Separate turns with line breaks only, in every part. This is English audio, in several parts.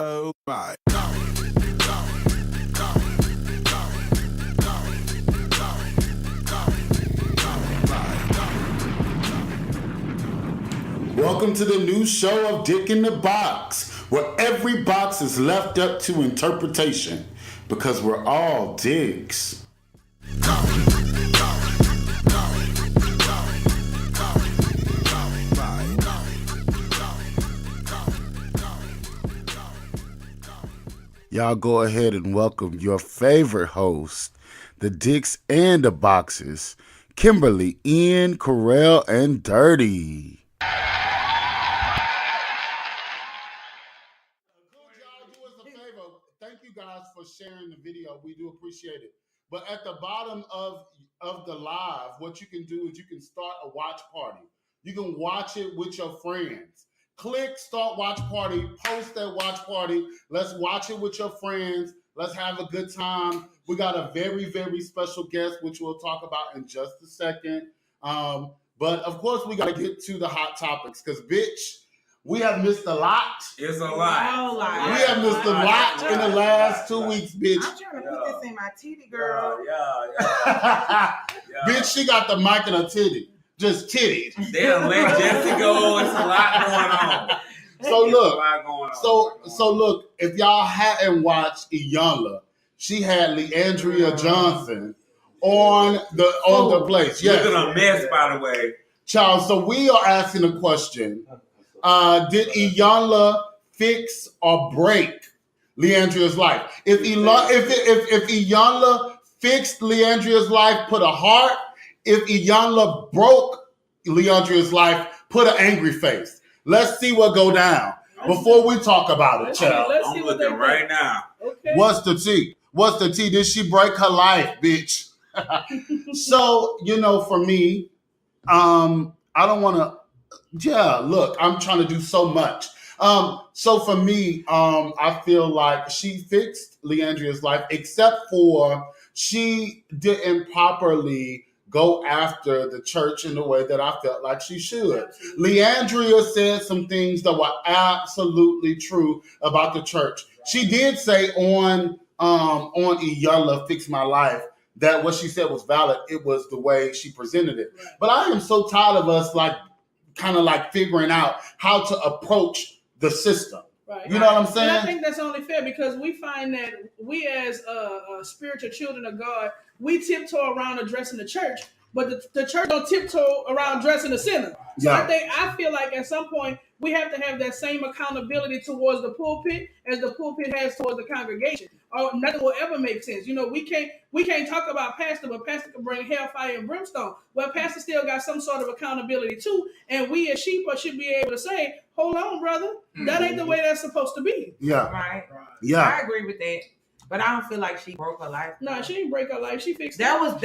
Oh my. Welcome to the new show of Dick in the Box, where every box is left up to interpretation, because we're all dicks. Y'all go ahead and welcome your favorite host, the Dicks and the Boxes, Kimberly, Ian, Corell, and Dirty. Thank you guys for sharing the video. We do appreciate it. But at the bottom of the live, what you can do is you can start a watch party. You can watch it with your friends. Click start watch party, post that watch party. Let's watch it with your friends. Let's have a good time. We got a very, very special guest, which we'll talk about in just a second. But of course, we got to get to the hot topics because, bitch, we have missed a lot.
It's a lot.
We have missed a lot in the last 2 weeks, bitch.
I'm trying to put this in my titty, girl.
Yeah.
Bitch, she got the mic in her titty. Just titties.
They done let Jussie go. It's a lot going on.
So look, if y'all hadn't watched Iyanla, she had Leandria Johnson on the place.
Yes. Looking a mess, by the way.
Child, so we are asking a question. Did Iyanla fix or break Leandria's life? If Iyanla fixed Leandria's life, put a heart. If Iyanla broke Leandria's life, put an angry face. Let's see what go down before we talk about it, child.
I'm looking right now.
Okay. What's the tea? Did she break her life, bitch? So, for me, I don't want to. Yeah, look, I'm trying to do so much. So for me, I feel like she fixed Leandria's life, except for she didn't properly go after the church in the way that I felt like she should. Leandria said some things that were absolutely true about the church. She did say on Iyanla Fix My Life that what she said was valid. It was the way she presented it. But I am so tired of us kind of figuring out how to approach the system.
Right.
You know what I'm saying?
And I think that's only fair because we find that we as spiritual children of God, we tiptoe around addressing the church, but the church don't tiptoe around addressing the sinner. So I feel like at some point we have to have that same accountability towards the pulpit as the pulpit has towards the congregation. Or nothing will ever make sense. We can't talk about pastor, but pastor can bring hellfire and brimstone. Well, pastor still got some sort of accountability too, and we as sheep should be able to say, "Hold on, brother, that ain't the way that's supposed to be."
Yeah,
right.
Yeah,
I agree with that. But I don't feel like she broke her life.
No, she didn't break her life. She fixed
that was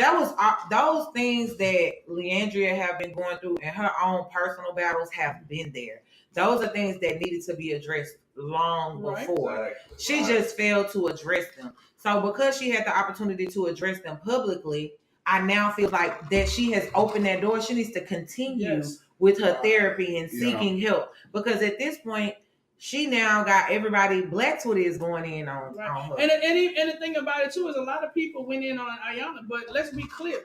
those things that Leandria have been going through and her own personal battles have been there. Those are things that needed to be addressed long before. Right. She just failed to address them. So because she had the opportunity to address them publicly, I now feel like that she has opened that door. She needs to continue with her therapy and seeking help. Because at this point, she now got everybody Black's what is going in on her.
And the thing about it too is a lot of people went in on Iyanla, but let's be clear.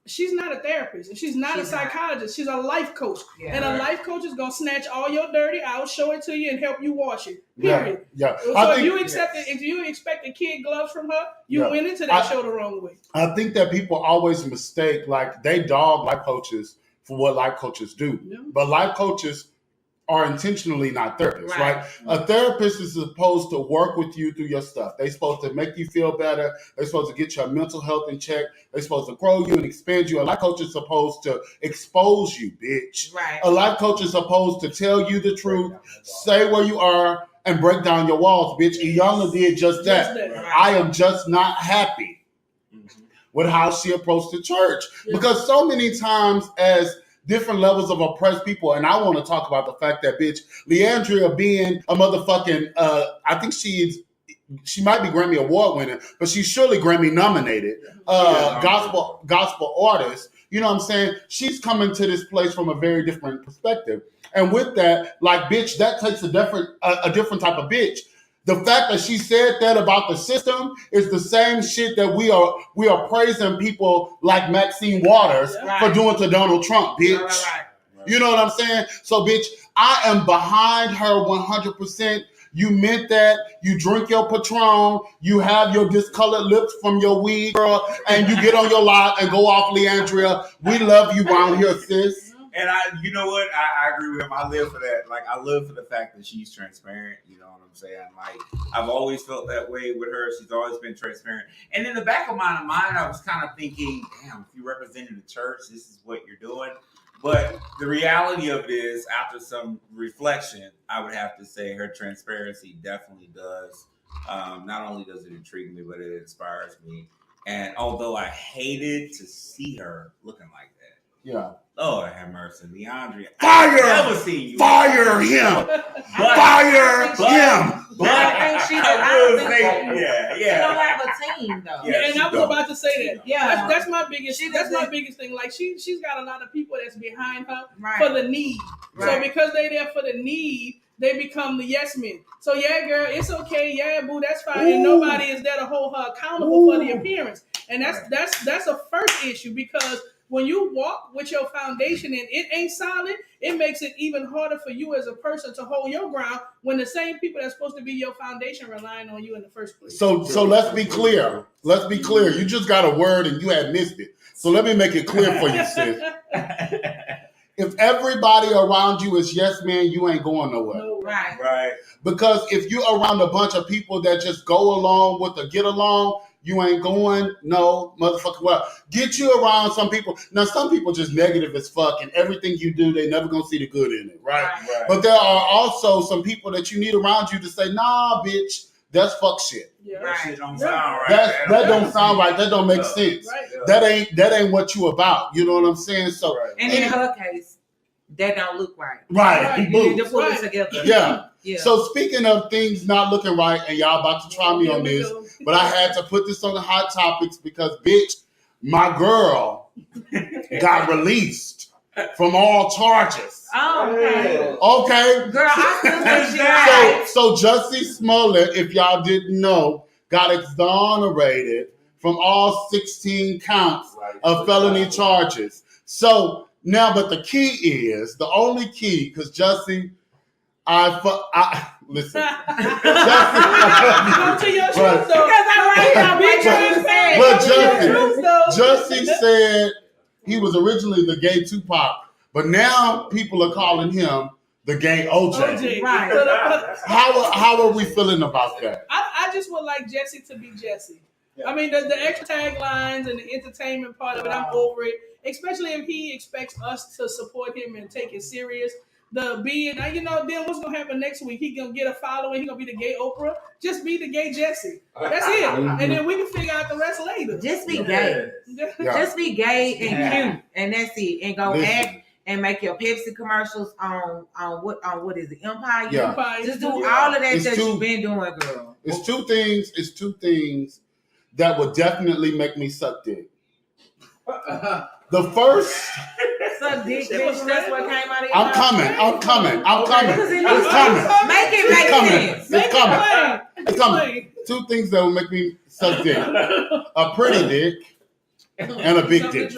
She's not a therapist and she's not a psychologist. She's a life coach. Yeah, and a life coach is going to snatch all your dirty out, show it to you, and help you wash it. Period.
Yeah.
So if you expected kid gloves from her, you went into that show the wrong way.
I think that people always mistake, they dog life coaches for what life coaches do. Yeah. But life coaches are intentionally not therapists, right? A therapist is supposed to work with you through your stuff. They're supposed to make you feel better. They're supposed to get your mental health in check. They're supposed to grow you and expand you. A life coach is supposed to expose you, bitch.
Right.
A life coach is supposed to tell you the truth, say where you are, and break down your walls, bitch. Iyanla did just that. Right. I am just not happy with how she approached the church. Because so many times as different levels of oppressed people, and I want to talk about the fact that, bitch, Leandria being a motherfucking, I think she might be Grammy Award winner, but she's surely Grammy nominated gospel artist. You know what I'm saying? She's coming to this place from a very different perspective. And with that, bitch, that takes a different type of bitch. The fact that she said that about the system is the same shit that we are praising people like Maxine Waters for doing to Donald Trump, bitch.
Right.
You know what I'm saying? So, bitch, I am behind her 100%. You meant that. You drink your Patron. You have your discolored lips from your weed, girl, and you get on your lot and go off, Leandria. We love you around here, sis.
And you know what? I agree with him. I live for that. Like, I live for the fact that she's transparent. You know what I'm saying? Like, I've always felt that way with her. She's always been transparent. And in the back of my mind, I was kind of thinking, damn, if you represented the church, this is what you're doing. But the reality of it is, after some reflection, I would have to say her transparency definitely does. Not only does it intrigue me, but it inspires me. And although I hated to see her looking like that,
Yeah.
Lord have mercy, Leandria.
Fire!
I've never seen you.
Fire him! Fire him!
But
I think she don't have a team though.
Yeah,
and I was about to say that.
Yeah,
that's my biggest. That's my biggest thing. Like she's got a lot of people that's behind her for the need.
Right.
So because they there for the need, they become the yes men. So yeah, girl, it's okay. Yeah, boo, that's fine.
Ooh.
And nobody is there to hold her accountable for the appearance. And that's a first issue, because when you walk with your foundation and it ain't solid, it makes it even harder for you as a person to hold your ground when the same people that's supposed to be your foundation relying on you in the first place.
So let's be clear. Let's be clear. You just got a word and you had missed it. So let me make it clear for you, sis. If everybody around you is yes man, you ain't going nowhere.
No,
Right.
Because if you're around a bunch of people that just go along with the get along, you ain't going no motherfucking well. Get you around some people. Now, some people just negative as fuck, and everything you do, they never gonna see the good in it, right? But there are also some people that you need around you to say, nah, bitch, that's fuck shit.
Yeah.
That shit don't sound right.
That don't sound right. That don't make sense.
Right.
That ain't what you about. You know what I'm saying? So,
and in her case, that don't look right.
Right.
You need to pull it together.
Yeah.
Yeah.
So speaking of things not looking right, and y'all about to try me on this, but I had to put this on the hot topics because, bitch, my girl got released from all charges.
Oh, okay.
Okay.
Girl, I still think she right.
So Jussie Smollett, if y'all didn't know, got exonerated from all 16 counts of felony charges. So now, but the key is, the only key, because Jussie, listen. Jussie said he was originally the gay Tupac, but now people are calling him the gay OJ.
Right.
How are we feeling about that?
I just would like Jussie to be Jussie. I mean, the extra taglines and the entertainment part of it, I'm over it. Especially if he expects us to support him and take it serious. Then what's gonna happen next week? He gonna get a following. He gonna be the gay Oprah. Just be the gay Jussie. That's it. And then we can figure out the rest later.
Just be gay.
Yeah.
Just be gay and cute, and that's it. And go act and make your Pepsi commercials on what is it, Empire?
Yeah.
Empire.
Just do all of that
It's
that you've been doing, girl.
It's two things that would definitely make me suck dick. The first,
Suck dick, bitch. That's what came out of your
I'm
mouth.
coming. It's coming.
Make it make sense.
It's coming. It's coming. Two things that will make me suck dick: a pretty dick and a big dick.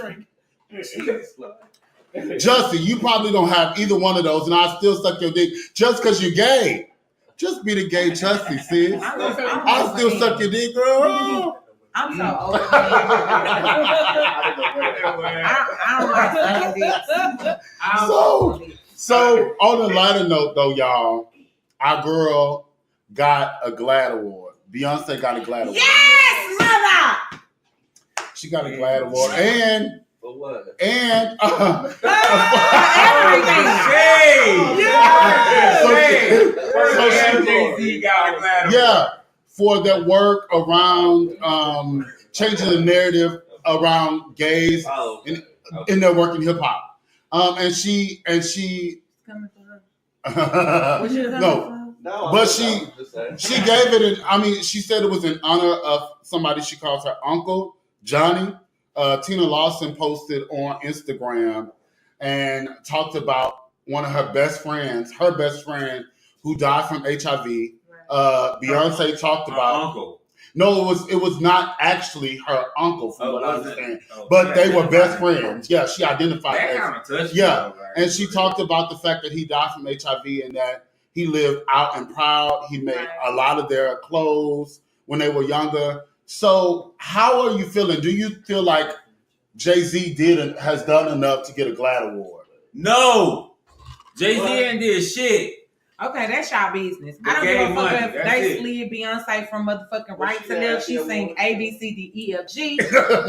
Jussie, you probably don't have either one of those, and I still suck your dick just because you're gay. Just be the gay Jussie, sis. I still suck your dick, girl.
I'm so old. I don't like dicks.
So on a lighter note, though, y'all, our girl got a GLAAD Award. Beyonce got a GLAAD Award.
Yes, mother.
She got a GLAAD Award, and for their work around changing the narrative around gays in their work in hip hop. And she but she gave it she said it was in honor of somebody she calls her uncle, Johnny. Tina Lawson posted on Instagram and talked about one of her best friend who died from HIV. Beyonce talked about.
Uncle.
No, it was not actually her uncle, from what I understand.
Oh,
but they were best friends. Yeah, she identified
that
as.
Kind of touched
yeah,
me, right?
And she talked about the fact that he died from HIV and that he lived out and proud. He made a lot of their clothes when they were younger. So, how are you feeling? Do you feel like Jay-Z has done enough to get a GLAAD Award?
No, Jay-Z ain't did shit.
Okay, that's y'all business. I don't give a fuck if they slid Beyonce from motherfucking right to left. She sing A, B, C, D, E, F, G.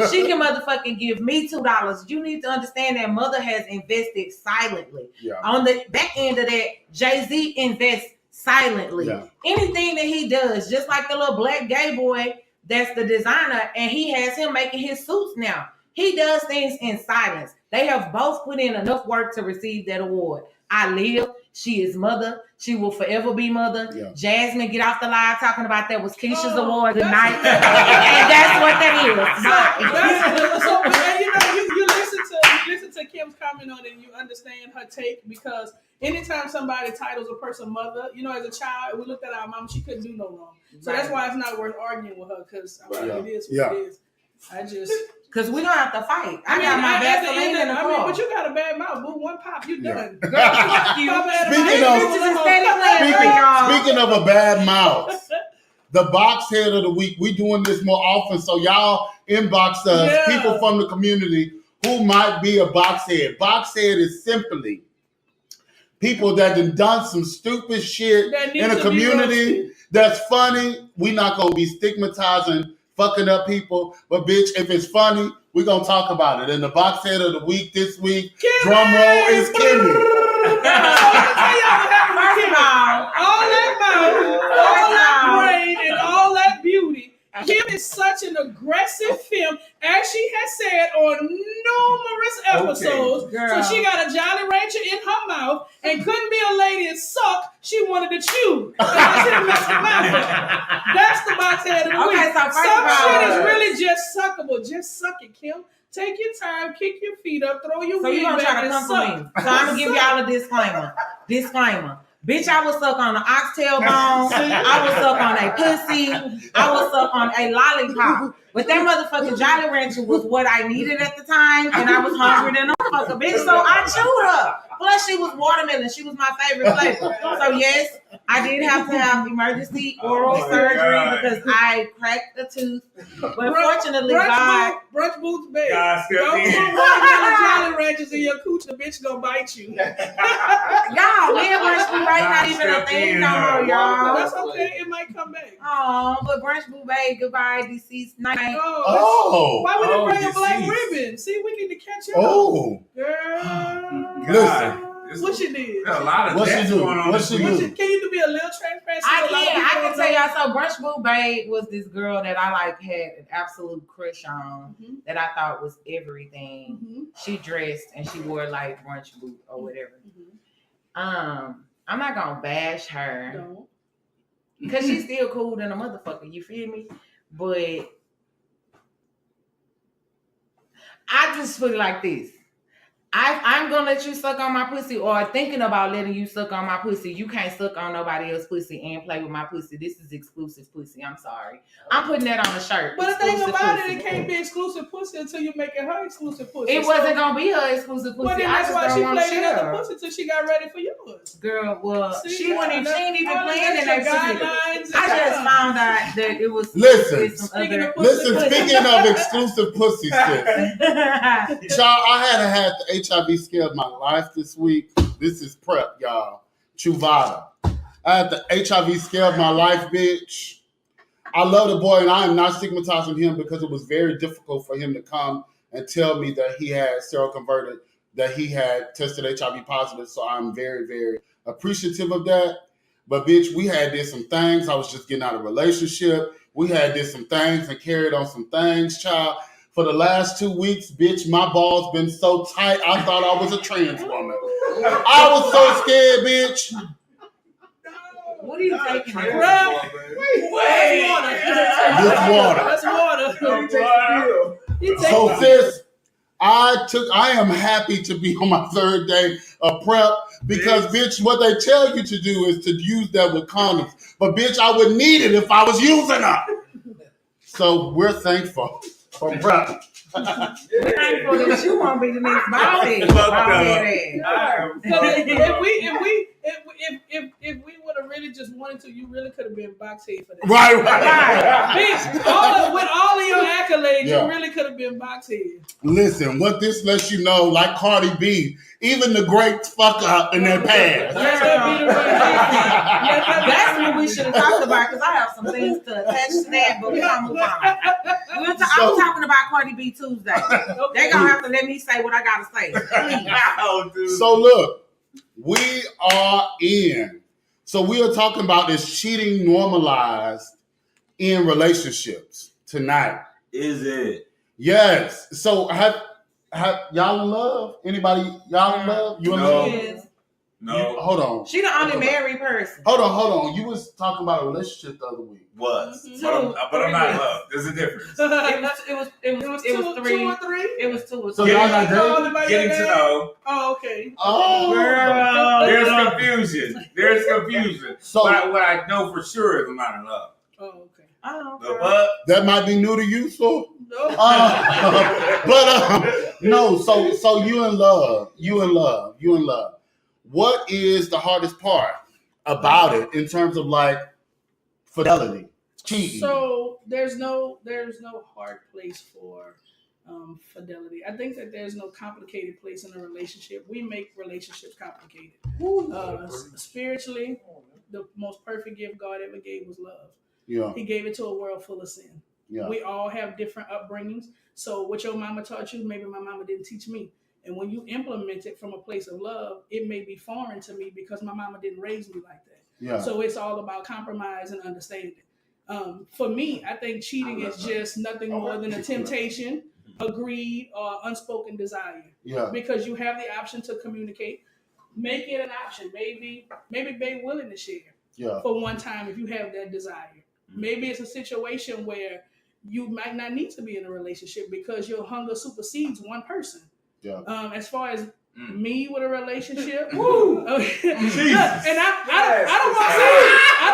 She can motherfucking give me $2. You need to understand that mother has invested silently.
Yeah.
On the back end of that, Jay-Z invests silently. Yeah. Anything that he does, just like the little black gay boy that's the designer, and he has him making his suits now. He does things in silence. They have both put in enough work to receive that award. I live. She is mother. She will forever be mother. Yeah. Jasmine, get off the line talking about that was Keisha's award. Good night. And that's what that is.
So you listen to Kim's comment on it and you understand her take, because anytime somebody titles a person mother, as a child, we looked at our mom, she couldn't do no wrong. So that's why it's not worth arguing with her, because it is what it is.
Because we don't have to fight. I got my Vaseline in the car.
But you got a bad mouth. Boo, one pop, you done. Girl,
fuck you.
Speaking of a bad mouth, the box head of the week, we doing this more often, so y'all inbox us, people from the community who might be a box head. Box head is simply people that have done some stupid shit in a community that's funny. We not going to be stigmatizing fucking up people, but bitch, if it's funny, we're gonna talk about it. And the box head of the week this week, drum roll, is Kimmie.
All that mouth, all that brain, and all that beauty. Kim is such an aggressive film, as she has said on numerous episodes. So she got a Jolly Rancher in her mouth and couldn't be a lady and suck. She wanted to chew. That's the box head of the week.
So
some shit is really just suckable. Just suck it, Kim. Take your time, kick your feet up, throw your
wig back,
try to
come for me. So I'm gonna give y'all a disclaimer. Bitch, I will suck on an oxtail bone. I will suck on a pussy. I will suck on a lollipop. But that motherfucking Jolly Rancher was what I needed at the time, and I was hungry than a motherfucker, bitch. So I chewed her. Plus, she was watermelon. She was my favorite flavor. So yes, I did have to have emergency oral surgery because I cracked a tooth. But fortunately,
Brunch Boots, babe. Don't put watermelon Jolly Ranchers in your cooch. The bitch gonna bite you.
Y'all, we have Brunch Boot Bae not even a thing no more, y'all.
That's okay. It might come back.
Oh, but Brunch Boot Bae, goodbye, deceased night.
Why would they bring a black ribbon? See, we need to catch up.
Oh,
girl.
Listen.
What she did?
A lot of
what she do?
Can you be a little transparent?
I can tell y'all. So Brunch Boot Bae was this girl that I had an absolute crush on, that I thought was everything. She dressed and she wore like brunch boot or whatever. I'm not gonna bash her because she's still cool than a motherfucker. You feel me? But I just put it like this. I'm gonna let you suck on my pussy, or thinking about letting you suck on my pussy. You can't suck on nobody else's pussy and play with my pussy. This is exclusive pussy. I'm sorry. I'm putting that on a shirt.
But the thing about it can't be exclusive pussy until you make it her exclusive pussy.
It wasn't gonna be her exclusive pussy.
Well, then that's why she played another pussy till she got ready for yours.
Girl, well, she ain't even playing in that pussy. I just found out that it was.
Listen, speaking of exclusive pussy shit, y'all, I had the HIV scare of my life this week. This is prep, y'all. Chuvada. I had the HIV scare of my life, bitch. I love the boy, and I am not stigmatizing him because it was very difficult for him to come and tell me that he had seroconverted, that he had tested HIV positive. So I'm very, very appreciative of that. But bitch, we had did some things. I was just getting out of a relationship. We had did some things and carried on some things, child. For the last 2 weeks, bitch, my balls been so tight, I thought I was a trans woman. I was so scared, bitch.
What are you taking?
That's water.
So sis, I am happy to be on my third day of prep because, bitch, what they tell you to do is to use that with condoms. But, bitch, I would need it if I was using them. So we're thankful for prep.
We're thankful that you won't be the next Bobby.
If we would have really just wanted to, you really could have been box head for that.
Right.
Bitch, with all of your accolades, you really could have been box head.
Listen, what this lets you know, like Cardi B, even the greats fuck up in their past.
That's what we should have talked about because I have some things to attach to that, but we're going to move on. I'm talking about Cardi B Tuesday. They're going to have to let me say what I got to say. Please.
So look, we are in. So we are talking about this cheating normalized in relationships tonight.
Is it?
Yes. So have y'all in love? Anybody y'all in love? You in love?
No.
Hold on.
She the only married person.
Hold on. You was talking about a relationship the other week.
Was. But I'm not in love. There's a difference.
It was 2 or 3. It was 2 or 3.
So y'all not dating?
Getting to know.
Oh, okay.
Oh,
girl.
There's confusion. So what I know for sure is I'm not in love.
Oh, okay.
Oh,
But
that might be new to you, so.
No.
No. So you in love. What is the hardest part about it in terms of like fidelity, cheating?
So there's no hard place for fidelity. I think that there's no complicated place in a relationship. We make relationships complicated. Spiritually, the most perfect gift God ever gave was love.
Yeah.
He gave it to a world full of sin.
Yeah.
We all have different upbringings. So what your mama taught you, maybe my mama didn't teach me. And when you implement it from a place of love, it may be foreign to me because my mama didn't raise me like that.
Yeah.
So it's all about compromise and understanding. For me, I think cheating is just nothing more than a temptation, a greed, or unspoken desire.
Yeah.
Because you have the option to communicate. Make it an option. Maybe be willing to share.
Yeah.
For one time if you have that desire. Maybe it's a situation where you might not need to be in a relationship because your hunger supersedes one person.
Yeah.
As far as me with a relationship, woo! And I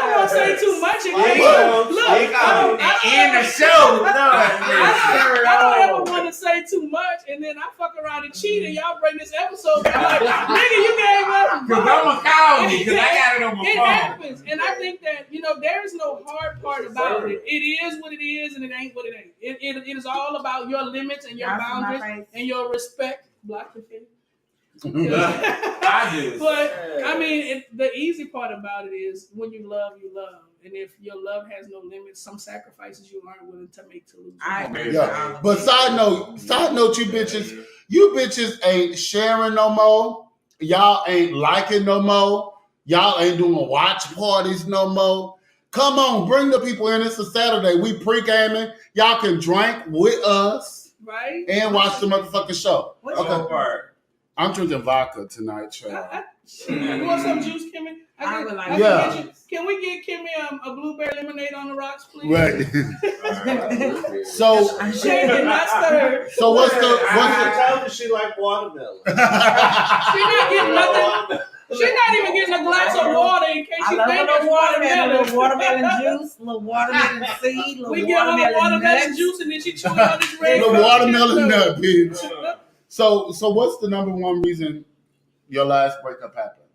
don't want to say too much again.
And the show.
I don't ever want to say too much, and then I fuck around and cheat, and y'all bring this episode back like, nigga, you gave up.
Because I'm gonna call me because I got it on my phone.
It happens, and I think that there is no hard part about it. It is what it is, and it ain't what it ain't. It is all about your limits and your boundaries and your respect. Block the thing.
I do.
But I mean, the easy part about it is when you love, and if your love has no limits, some sacrifices you aren't willing to make to lose.
Yeah. But side note, you bitches ain't sharing no more. Y'all ain't liking no more. Y'all ain't doing watch parties no more. Come on, bring the people in. It's a Saturday. We pre-gaming. Y'all can drink with us,
right?
And watch the motherfucking show.
Okay.
I'm drinking vodka tonight, child.
You want some juice, Kimmie? Can we get Kimmie a blueberry lemonade on the rocks, please?
Right. So
shake it, not stir.
So what's the?
I told her she like watermelon.
She's not getting nothing. She's not even getting a glass of water in case she thinks it's watermelon.
Little watermelon juice, little watermelon seed, little
we give her watermelon juice and then she chews on this red.
Little watermelon nut, bitch. So what's the number one reason your last breakup happened?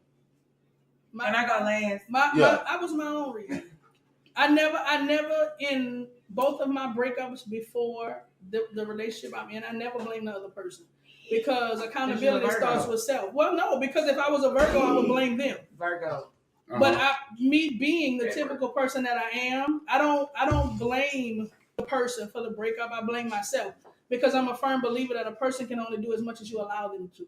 And I got last.
I was my own reason. I never in both of my breakups before the relationship I'm in, I never blamed the other person. Because accountability starts with self. Well, no, because if I was a Virgo, I would blame them.
Virgo.
Uh-huh.
But me being the typical person that I am, I don't blame the person for the breakup. I blame myself. Because I'm a firm believer that a person can only do as much as you allow them to.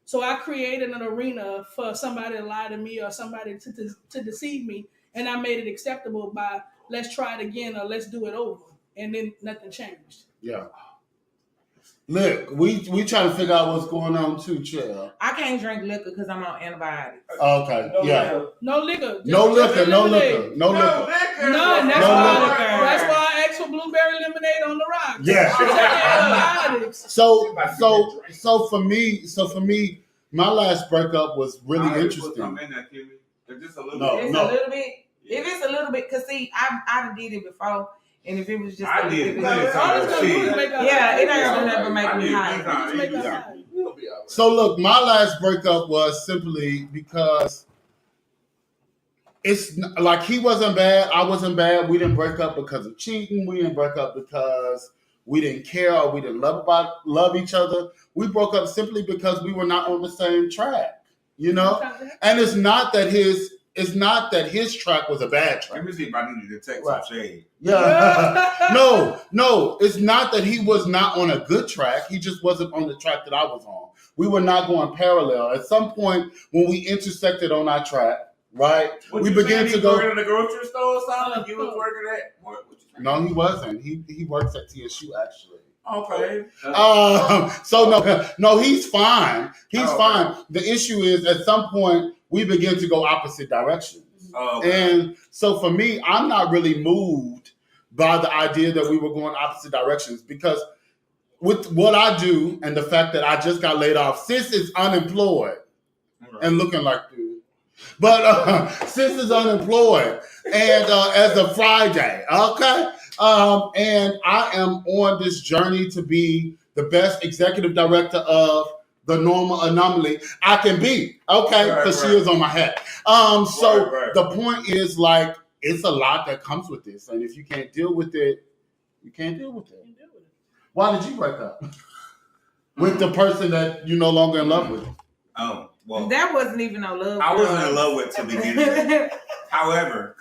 So I created an arena for somebody to lie to me or somebody to deceive me, and I made it acceptable by let's try it again or let's do it over, and then nothing changed.
Yeah. Look, we trying to figure out what's going on too, chill.
I can't drink liquor because I'm on antibiotics.
Okay,
No liquor.
No liquor.
None. That's why I asked for blueberry lemonade on the rocks.
Yeah.
Antibiotics.
So for me, my last breakup was really interesting.
I'm in that, Kimmie. It's just a little
No,
bit.
It's
no.
a little bit. If it's a little bit, cause see, I did it before, and if it was just,
I did
if it
plenty
was-
of times.
yeah, it ain't gonna never make
I
me
did
high.
plenty of times.
Yeah.
We'll be all right.
So look, my last breakup was simply because it's like he wasn't bad, I wasn't bad. We didn't break up because of cheating. We didn't break up because we didn't care or we didn't love each other. We broke up simply because we were not on the same track, you know. And it's not that his track was a bad
Let
track.
me see if I need to detect
Right.
some shade.
Yeah. No, it's not that he was not on a good track. He just wasn't on the track that I was on. We were not going parallel. At some point when we intersected on our track, right?
What
we
you
began
saying,
to
he
go.
working in the grocery store or something? You was working at what you saying?
No, he wasn't. He works at TSU actually.
Okay.
So no, he's fine. He's
Oh,
fine. The issue is at some point we begin to go opposite directions.
Oh, okay.
And so for me, I'm not really moved by the idea that we were going opposite directions because with what I do and the fact that I just got laid off, sis is unemployed and looking like dude. But sis is unemployed and as of Friday, okay? And I am on this journey to be the best executive director of the normal anomaly I can be, okay? Because she is on my head. So the point is like, it's a lot that comes with this. And if you can't deal with it, you can't deal with it. Why did you break up with the person that you're no longer in love with?
Oh, well,
That wasn't even no love.
I wasn't in love with to begin with. However,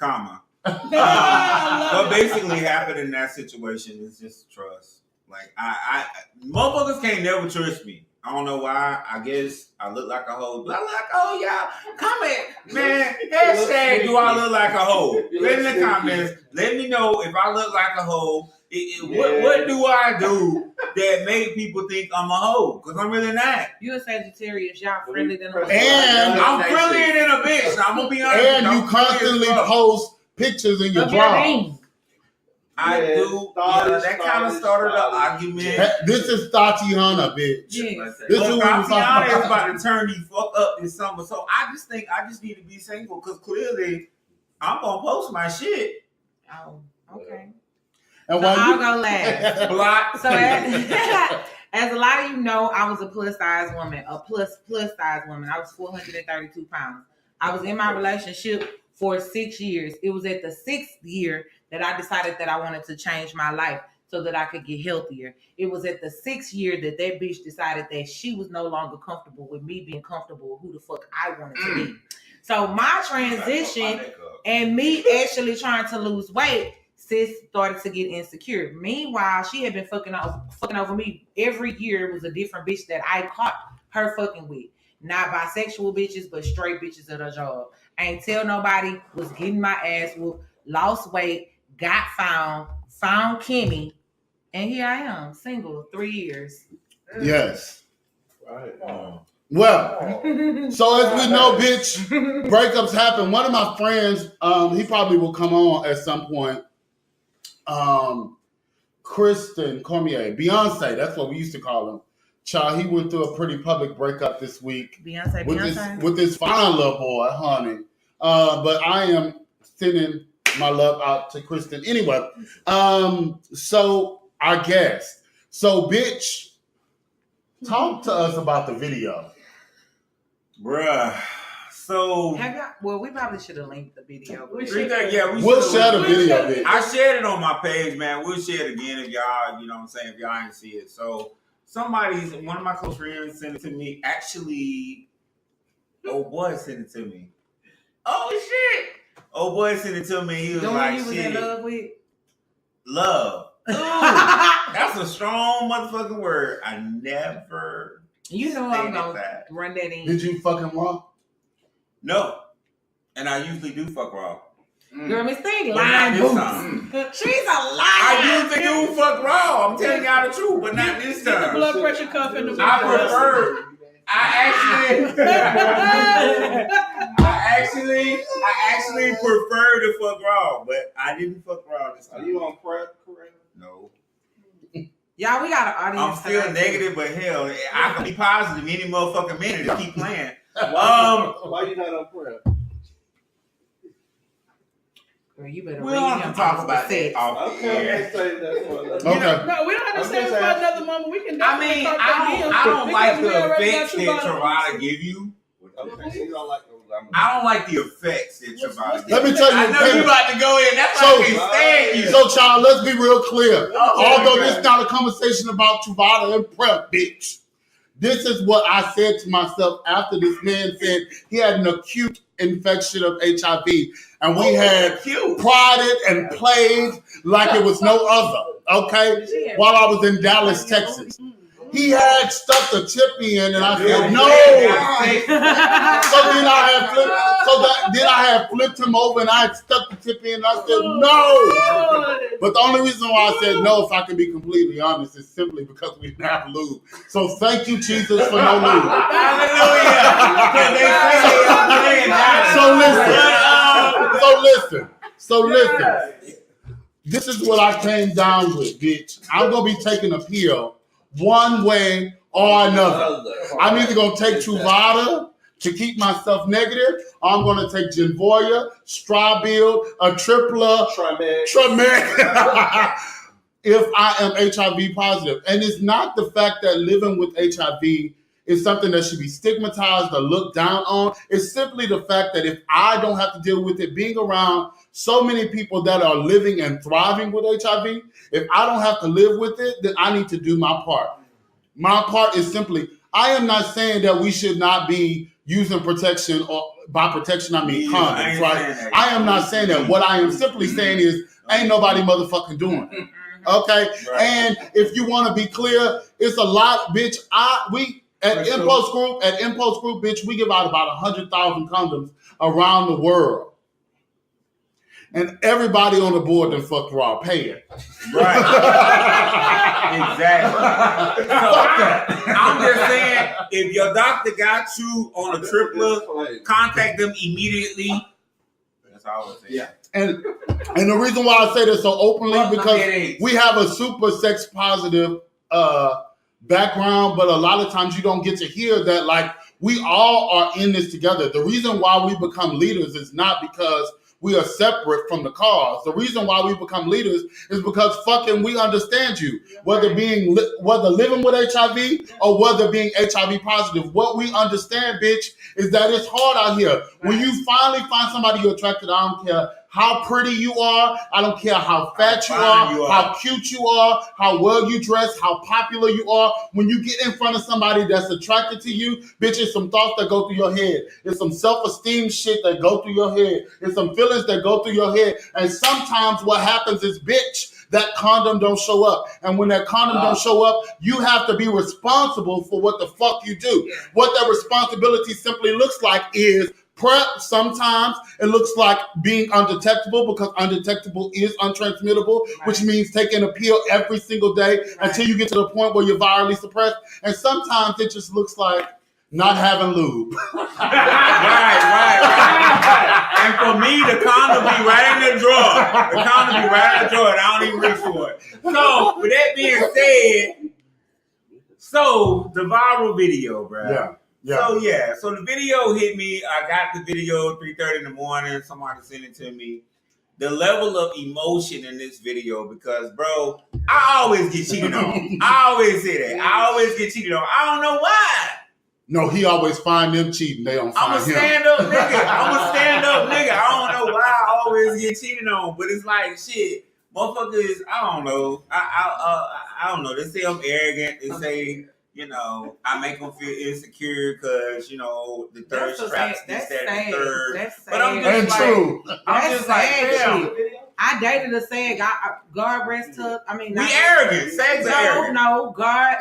what basically happened in that situation is just trust. Like I motherfuckers can't never trust me. I don't know why. I guess I look like a hoe. Do I look like a hoe, y'all? Comment, man. Hashtag do I look like a hoe? Let in the comments. Let me know if I look like a hoe. What do I do that make people think I'm a hoe? Because I'm really not.
You a Sagittarius, y'all friendly than a
And
I'm friendlier than a bitch. I'm gonna be honest.
And you constantly post pictures in your drawers.
I do. That kind of started an argument.
This is Tatiana, bitch.
Yes.
This is what we
Tatiana is
talking
about to turn you fuck up this summer. So I just think I just need to be single because clearly I'm gonna post my shit.
Oh, okay.
And
So
why
I'll
you
go last.
Block.
So as a lot of you know, I was a plus size woman, a plus size woman. I was 432 pounds. I was in my relationship for 6 years. It was at the 6th year that I decided that I wanted to change my life so that I could get healthier. It was at the 6th year that bitch decided that she was no longer comfortable with me being comfortable with who the fuck I wanted to be. So my transition and me actually trying to lose weight, sis started to get insecure. Meanwhile, she had been fucking over me. Every year it was a different bitch that I caught her fucking with. Not bisexual bitches, but straight bitches at her job. I ain't tell nobody, was getting my ass whooped, lost weight, got found Kimmie, and here I am, single, 3 years.
Yes.
Right.
Well, so as we know, bitch, breakups happen. One of my friends, he probably will come on at some point. Kristen Cormier, Beyonce, that's what we used to call him. Child, he went through a pretty public breakup this week with this fine little boy, honey. But I am sending my love out to Kristen. Anyway, so our guest. So, bitch, talk to us about the video.
Bruh. So
we probably should have linked the video.
we'll
We'll share the video, bitch.
I shared it on my page, man. We'll share it again if y'all, you know what I'm saying, if y'all ain't see it. So one of my close friends sent it to me. Actually, old boy sent it to me. Oh shit! Old boy sent it to me. He was like,
you was
shit.
in love with?
Love. Ooh, that's a strong motherfucking word. I never.
You know I'm gonna
that.
run that in.
Did you fucking wrong?
No, and I usually do fuck raw.
Girl, Miss Thing,
But not
lying
this
boots.
time.
She's a liar.
I usually do fuck raw. I'm telling y'all the truth, but not this
Get the
time.
blood pressure cuff in the
I actually prefer to fuck raw, but I didn't fuck raw this time.
Are you on prep, correct?
No.
Y'all, we got an audience.
I'm still negative, but hell, I can be positive any motherfucking minute to keep playing. Why
you not on prayer?
Girl, you better
we don't have to talk about that.
Okay.
No, we don't have to say it for another moment. We can.
I mean, I don't like the effects that Travada give you.
Okay, you don't like those.
I don't like the effects that Travada give.
Let me tell you.
I know you about to go in. That's why I can't stand you.
So, child, let's be real clear. Although this is not a conversation about Travada and prep, bitch. This is what I said to myself after this man said he had an acute infection of HIV. And we had prodded and played like it was no other, okay? While I was in Dallas, Texas. He had stuck the tip in, and I said, no. Then I had flipped him over, and I had stuck the tip in, and I said, no. But the only reason why I said no, if I can be completely honest, is simply because we didn't have lube. So thank you, Jesus, for no lube. So listen. This is what I came down with, bitch. I'm going to be taking a pill one way or another. I'm either going to take Truvada to keep myself negative, or I'm going to take Genvoya, Strabuild, a Tripla, Tramex, if I am HIV positive. And it's not the fact that living with HIV is something that should be stigmatized or looked down on. It's simply the fact that if I don't have to deal with it, being around so many people that are living and thriving with HIV, if I don't have to live with it, then I need to do my part. My part is simply, I am not saying that we should not be using protection, or by protection I mean condoms, right? I am not saying that. What I am simply saying is, ain't nobody motherfucking doing it. Okay? Right. And if you want to be clear, it's a lot, bitch. At Impulse Group, bitch, we give out about 100,000 condoms around the world. And everybody on the board done fucked raw paying. Right.
Exactly. So, I'm just saying, if your doctor got you on a triplet, contact them immediately. That's all I would say. Yeah.
And the reason why I say this so openly, because we have a super sex positive background, but a lot of times you don't get to hear that, like, we all are in this together. The reason why we become leaders is not because we are separate from the cause. The reason why we become leaders is because fucking we understand you. Whether living with HIV or whether being HIV positive. What we understand, bitch, is that it's hard out here. When you finally find somebody you're attracted to, I don't care how pretty you are, I don't care how fat you are, how cute you are, how well you dress, how popular you are. When you get in front of somebody that's attracted to you, bitch, it's some thoughts that go through your head. It's some self-esteem shit that go through your head. It's some feelings that go through your head. And sometimes what happens is, bitch, that condom don't show up. And when that condom don't show up, you have to be responsible for what the fuck you do. What that responsibility simply looks like is PrEP. Sometimes it looks like being undetectable, because undetectable is untransmittable, which means taking a pill every single day until you get to the point where you're virally suppressed. And sometimes it just looks like not having lube.
Right. And for me, the condom be right in the drawer. The condom be right in the drawer, and I don't even reach for it. So, with that being said, the viral video, bro.
Yeah.
So the video hit me. I got the video 3:30 in the morning. Somebody sent it to me. The level of emotion in this video, because, bro, I always get cheated on. I always say that. I always get cheated on. I don't know why.
No, he always find them cheating. They don't find him.
I'm a stand-up nigga. I don't know why I always get cheated on, but it's like, shit, motherfuckers, I don't know. I don't know. They say I'm arrogant. They say, I make them feel insecure because, the third strap's this, that, and the third.
That's sad.
But I'm just
true.
I'm just like, damn.
I dated a sag. God rest her. I mean,
we arrogant. Sags are arrogant.
No, God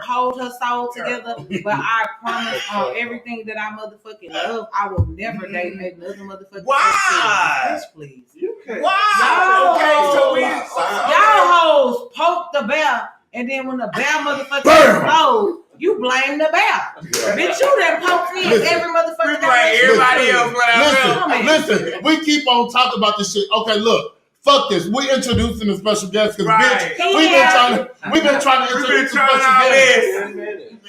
hold her soul together. But I promise on everything that I motherfucking love, I will never date another motherfucking.
Why?
Please.
Why?
Y'all hoes poke the bear, and then when the bear motherfucking explode, you blame the bear. Bitch, you done poked me every motherfucking
time. Everybody else.
Listen, we keep on talking about this shit. Okay, look. Fuck this. We introducing a special guest because
Right.
bitch, we've been trying to introduce a special guest.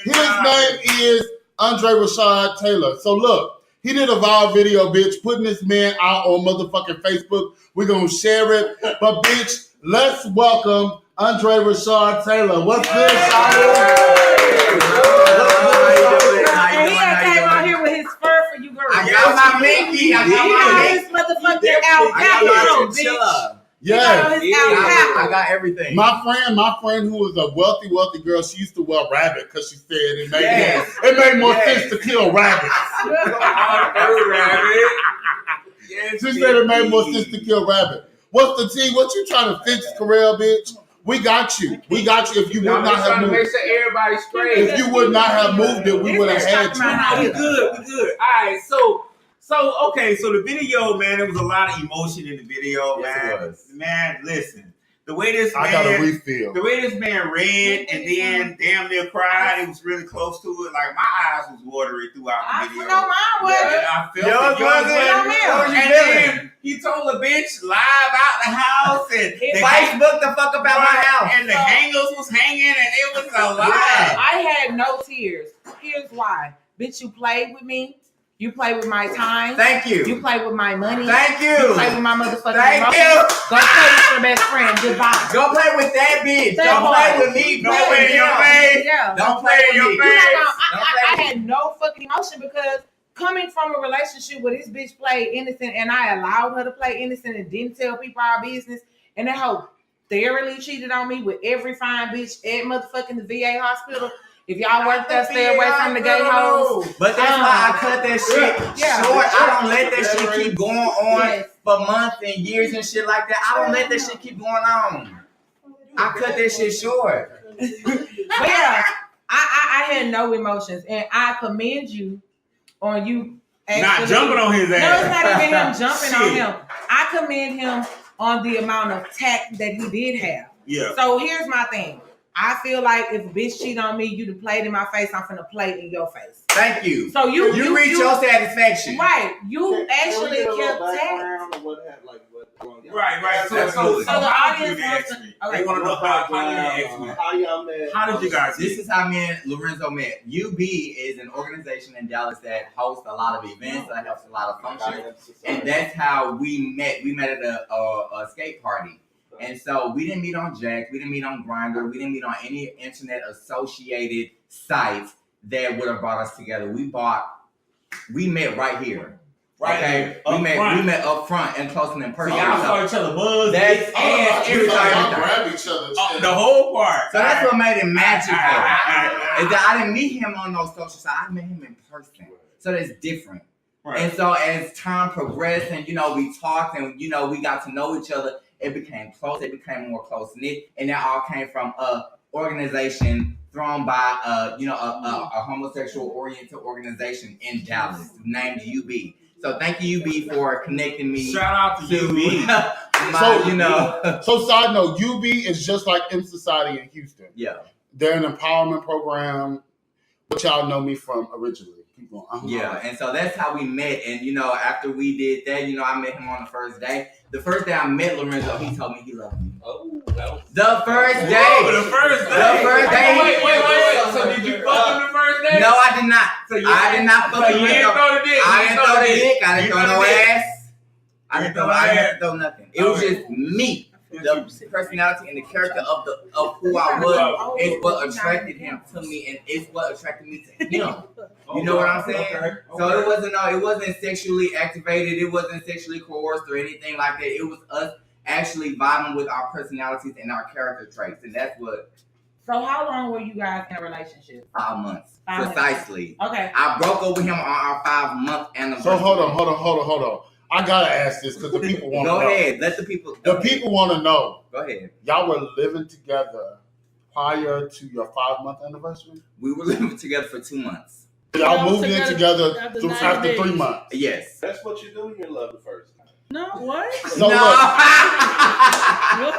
His name is Andre Rashad Taylor. So look, he did a viral video, bitch, putting this man out on motherfucking Facebook. We're gonna share it. But bitch, let's welcome Andre Rashad Taylor. What's good,
And he came out here with his fur for you girls.
I got my Mickey. I got my
his motherfucking alpaca on, bitch.
Yes.
I got everything.
My friend who was a wealthy girl, she used to wear rabbit because she said it made more sense to kill rabbits. She said it made more sense to kill rabbit. What's the T? What you trying to fix, Karel, bitch? We got you. We got you. If you would not have moved,
make sure everybody's straight.
if you would not have moved it, we would have had you.
We good. All right, so the video, man, there was a lot of emotion in the video, man. Man, listen, the way this
I got a refill.
the way this man read and then damn near cried, it was really close to it. Like my eyes was watery throughout the video.
I know mine was.
And I felt it. And then he told the bitch live out the house and
Facebook the fuck about my house.
and the hangers was hanging and it was a lot.
I had no tears. Here's why. Bitch, you played with me. You play with my time.
Thank you.
You play with my money.
Thank you.
You play with my motherfucking
Thank
emotions.
you.
Go play with your best friend. Goodbye.
Go play with that bitch.
That
Don't
boy.
play with me.
Don't
Play
play
with
in your
him.
face.
Yeah.
Don't play with me.
You're not
Don't
gonna-
play
I
with
had no fucking emotion because coming from a relationship where this bitch played innocent and I allowed her to play innocent and didn't tell people our business, and that hoe thoroughly cheated on me with every fine bitch at motherfucking the VA hospital. If y'all work there, stay away from the gay hoes.
But that's why I cut that shit
Yeah.
short. I don't let that shit keep going on
Yes.
for months and years and shit like that. I don't let that shit keep going on. I cut that shit short.
But yeah, I had no emotions, and I commend you on you
Not jumping on his
No,
ass.
it's not even him jumping on
Shit.
him. I commend him on the amount of tact that he did have.
Yeah.
So here's my thing. I feel like if a bitch cheat on me, you done played in my face, I'm finna play in your face.
Thank you.
So you
reach your satisfaction.
right. You actually kept tact.
Right. So
So the
how did
audience
you
wants
ask
to-
me?
okay.
They want to know how
y'all met?
How did you guys
This
meet?
is how me and Lorenzo met. UB is an organization in Dallas that hosts a lot of events, that helps a lot of functions, and that's how we met. We met at a skate party. And so we didn't meet on Jack, we didn't meet on Grindr, we didn't meet on any internet associated sites that would have brought us together. We met right here.
Right
Okay,
here,
we
up
met
front.
We met up front and close and in person.
Y'all saw each other buzz.
That's and everything.
Y'all grab each other.
The whole part.
So that's what made it magical.
Alright.
Is that I didn't meet him on those social sites. I met him in person. So that's different.
Right.
And so as time progressed and we talked and we got to know each other, it became close, it became more close knit, and that all came from a organization thrown by a homosexual oriented organization in Dallas named UB. So thank you UB for connecting me.
Shout out to UB.
So side note, UB is just like M Society in Houston.
Yeah.
They're an empowerment program, which y'all know me from originally. Keep going.
Yeah, and so that's how we met. And after we did that, I met him on the first day. The first day I met Lorenzo, he told me he loved me.
Oh, well.
The first day.
The first day.
Wait.
So did you fuck him the first day?
No, I did not.
So
I did not fuck
you
Lorenzo.
didn't throw the dick.
I didn't throw the dick. I didn't
You
throw no
throw the dick.
ass. I didn't throw nothing. It was just me. The personality and the character of who I was is what attracted him to me, and it's what attracted me to him. You know what I'm saying?
Okay.
So it wasn't sexually activated. It wasn't sexually coerced or anything like that. It was us actually vibing with our personalities and our character traits, and that's what.
So how long were you guys in a relationship?
5 months,
5 months.
precisely.
Okay.
I broke up with him on our 5-month anniversary.
So hold on. I gotta ask this because the people want to know.
Go ahead. Let the people.
The people want to know.
Go ahead.
Y'all were living together prior to your 5-month anniversary?
We were living together for 2 months.
Y'all moved in together
after
after
9
3
days.
months.
Yes.
That's what you do when you love the first time.
No, what?
So
no.
look,